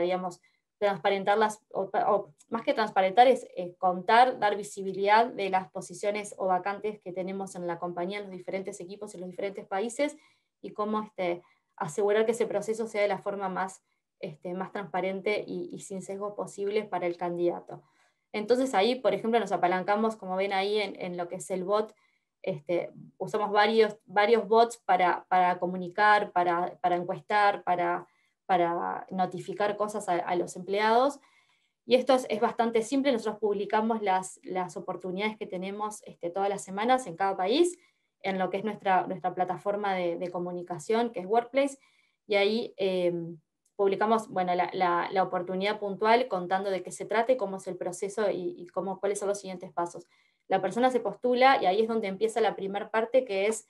digamos, transparentarlas, o más que transparentar, es contar, dar visibilidad de las posiciones o vacantes que tenemos en la compañía, en los diferentes equipos en los diferentes países, y cómo asegurar que ese proceso sea de la forma más transparente y sin sesgos posibles para el candidato. Entonces ahí, por ejemplo, nos apalancamos, como ven ahí, en lo que es el bot. Usamos varios bots para comunicar, para encuestar, para notificar cosas a los empleados. Y esto es bastante simple. Nosotros publicamos las oportunidades que tenemos todas las semanas en cada país, en lo que es nuestra plataforma de comunicación, que es Workplace, y ahí publicamos, bueno, la oportunidad puntual, contando de qué se trata y cómo es el proceso y cuáles son los siguientes pasos. La persona se postula, y ahí es donde empieza la primera parte, que es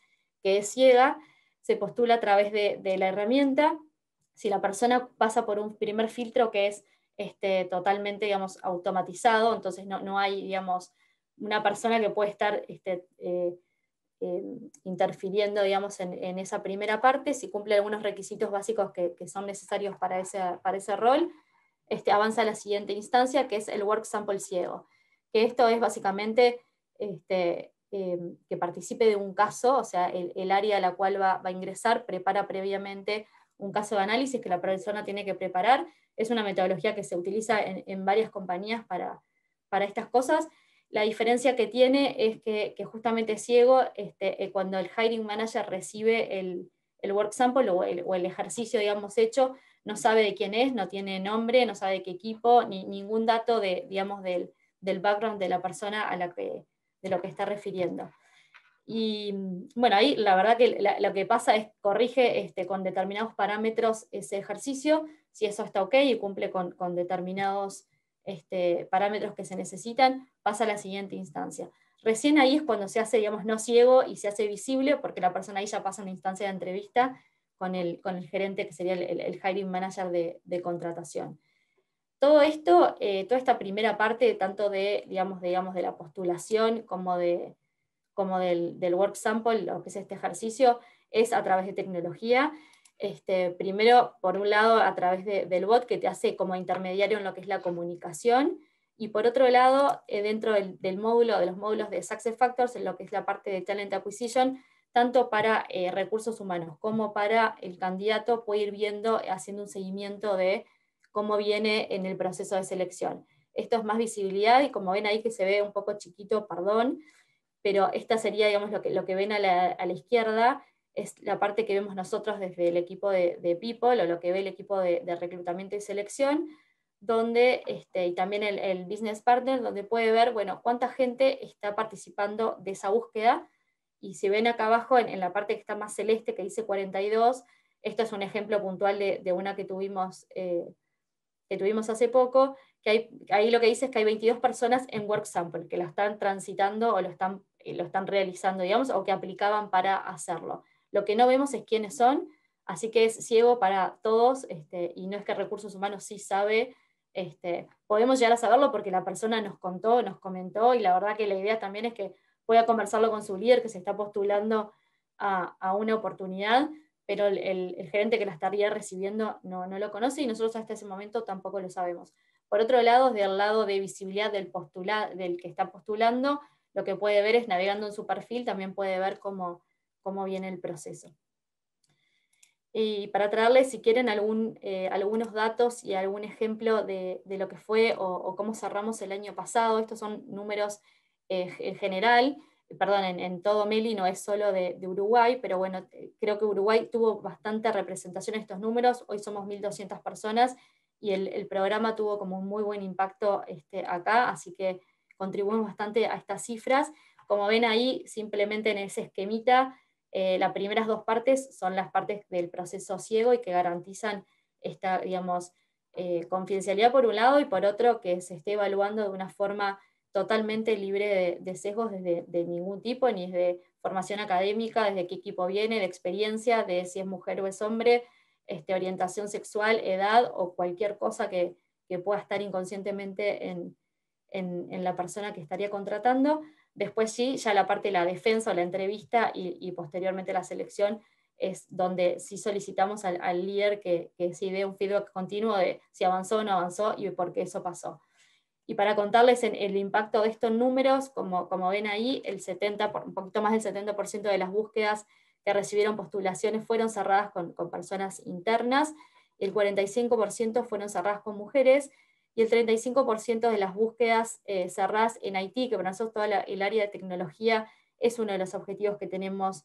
ciega. Se postula a través de la herramienta. Si la persona pasa por un primer filtro que es totalmente, digamos, automatizado, entonces no hay, digamos, una persona que puede estar interfiriendo, digamos, en esa primera parte. Si cumple algunos requisitos básicos que son necesarios para ese rol, avanza a la siguiente instancia, que es el work sample ciego, que esto es básicamente que participe de un caso, o sea, el área a la cual va a ingresar prepara previamente un caso de análisis que la persona tiene que preparar. Es una metodología que se utiliza en varias compañías para estas cosas. La diferencia que tiene es que justamente es ciego. Cuando el hiring manager recibe el work sample o el ejercicio, digamos, hecho, no sabe de quién es, no tiene nombre, no sabe de qué equipo, ni ningún dato digamos, del background de la persona de lo que está refiriendo. Y bueno, ahí la verdad que lo que pasa es corrige con determinados parámetros ese ejercicio. Si eso está ok y cumple con determinados parámetros que se necesitan, pasa a la siguiente instancia. Recién ahí es cuando se hace, digamos, no ciego y se hace visible, porque la persona ahí ya pasa a una instancia de entrevista con el gerente, que sería el hiring manager de contratación. Todo esto, toda esta primera parte, tanto digamos, de la postulación como del work sample, lo que es este ejercicio, es a través de tecnología. Primero, por un lado, a través del bot, que te hace como intermediario en lo que es la comunicación, y por otro lado, dentro del módulo, de los módulos de SuccessFactors, en lo que es la parte de Talent Acquisition, tanto para recursos humanos como para el candidato, puede ir viendo, haciendo un seguimiento de cómo viene en el proceso de selección. Esto es más visibilidad, y como ven ahí que se ve un poco chiquito, perdón, pero esta sería, digamos, lo que ven a la izquierda, es la parte que vemos nosotros desde el equipo de People, o lo que ve el equipo de reclutamiento y selección, donde, y también el Business Partner, donde puede ver, bueno, cuánta gente está participando de esa búsqueda. Y si ven acá abajo, en la parte que está más celeste, que dice 42, esto es un ejemplo puntual de una que tuvimos hace poco, que ahí lo que dice es que hay 22 personas en Work Sample, que lo están transitando o lo están realizando, digamos, o que aplicaban para hacerlo. Lo que no vemos es quiénes son, así que es ciego para todos, y no es que Recursos Humanos sí sabe. Podemos llegar a saberlo porque la persona nos contó, nos comentó, y la verdad que la idea también es que pueda conversarlo con su líder que se está postulando a una oportunidad, pero el gerente que la estaría recibiendo no lo conoce, y nosotros hasta ese momento tampoco lo sabemos. Por otro lado, desde el lado de visibilidad del que está postulando, lo que puede ver es, navegando en su perfil, también puede ver cómo viene el proceso. Y para traerles, si quieren, algunos datos y algún ejemplo de lo que fue o cómo cerramos el año pasado. Estos son números en general, perdón, en todo Meli, no es solo de Uruguay, pero bueno, creo que Uruguay tuvo bastante representación en estos números. Hoy somos 1.200 personas y el programa tuvo como un muy buen impacto acá, así que contribuimos bastante a estas cifras. Como ven ahí, simplemente en ese esquemita, las primeras dos partes son las partes del proceso ciego y que garantizan esta, digamos, confidencialidad por un lado, y por otro que se esté evaluando de una forma totalmente libre de sesgos de ningún tipo, ni de formación académica, desde qué equipo viene, de experiencia, de si es mujer o es hombre, orientación sexual, edad o cualquier cosa que pueda estar inconscientemente en la persona que estaría contratando. Después sí, ya la parte de la defensa o la entrevista y posteriormente la selección es donde sí solicitamos al líder que sí dé un feedback continuo de si avanzó o no avanzó y por qué eso pasó. Y para contarles el impacto de estos números, como ven ahí, un poquito más del 70% de las búsquedas que recibieron postulaciones fueron cerradas con personas internas, el 45% fueron cerradas con mujeres, y el 35% de las búsquedas cerradas en Haití, que para nosotros toda el área de tecnología es uno de los objetivos que tenemos,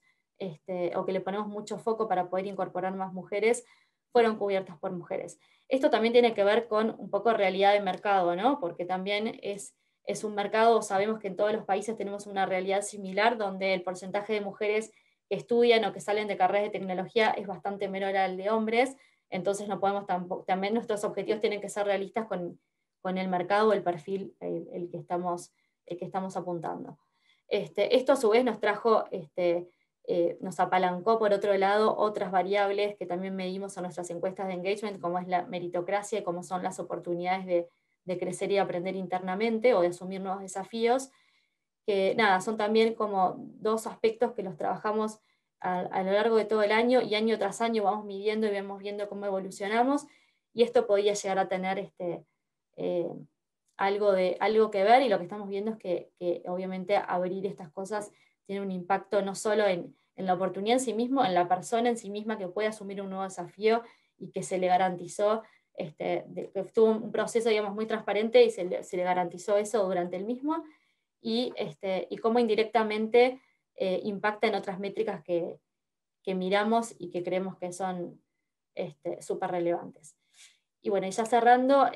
o que le ponemos mucho foco para poder incorporar más mujeres, fueron cubiertas por mujeres. Esto también tiene que ver con un poco realidad de mercado, ¿no? Porque también es un mercado, sabemos que en todos los países tenemos una realidad similar, donde el porcentaje de mujeres que estudian o que salen de carreras de tecnología es bastante menor al de hombres. Entonces no podemos también nuestros objetivos tienen que ser realistas con el mercado o el perfil el que estamos apuntando. Esto a su vez nos trajo, nos apalancó por otro lado otras variables que también medimos en nuestras encuestas de engagement, como es la meritocracia y cómo son las oportunidades de crecer y aprender internamente o de asumir nuevos desafíos, que nada, son también como dos aspectos que los trabajamos a lo largo de todo el año, y año tras año vamos midiendo y vamos viendo cómo evolucionamos, y esto podía llegar a tener algo que ver, y lo que estamos viendo es que obviamente abrir estas cosas tiene un impacto no solo en la oportunidad en sí mismo, en la persona en sí misma que puede asumir un nuevo desafío y que se le garantizó, que tuvo un proceso, digamos, muy transparente y se le garantizó eso durante el mismo, y cómo indirectamente impacta en otras métricas que miramos y que creemos que son súper relevantes. Y bueno, ya cerrando,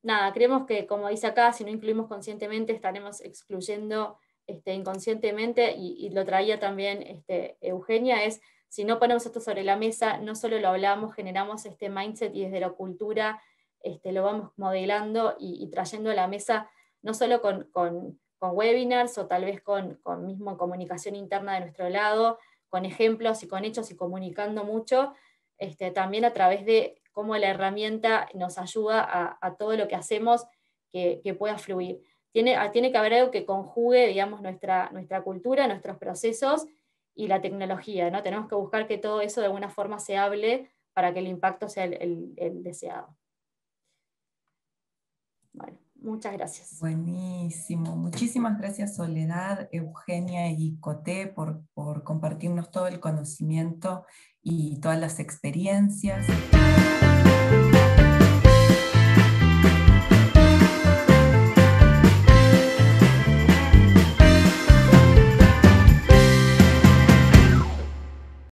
nada, creemos que, como dice acá, si no incluimos conscientemente, estaremos excluyendo inconscientemente, y lo traía también Eugenia, es si no ponemos esto sobre la mesa, no solo lo hablamos, generamos este mindset, y desde la cultura lo vamos modelando y trayendo a la mesa, no solo con webinars, o tal vez con mismo comunicación interna de nuestro lado, con ejemplos y con hechos y comunicando mucho, también a través de cómo la herramienta nos ayuda a todo lo que hacemos que pueda fluir. Tiene que haber algo que conjugue, digamos, nuestra cultura, nuestros procesos y la tecnología, ¿no? Tenemos que buscar que todo eso de alguna forma se hable para que el impacto sea el deseado. Bueno, muchas gracias. Buenísimo. Muchísimas gracias, Soledad, Eugenia y Coté por compartirnos todo el conocimiento y todas las experiencias.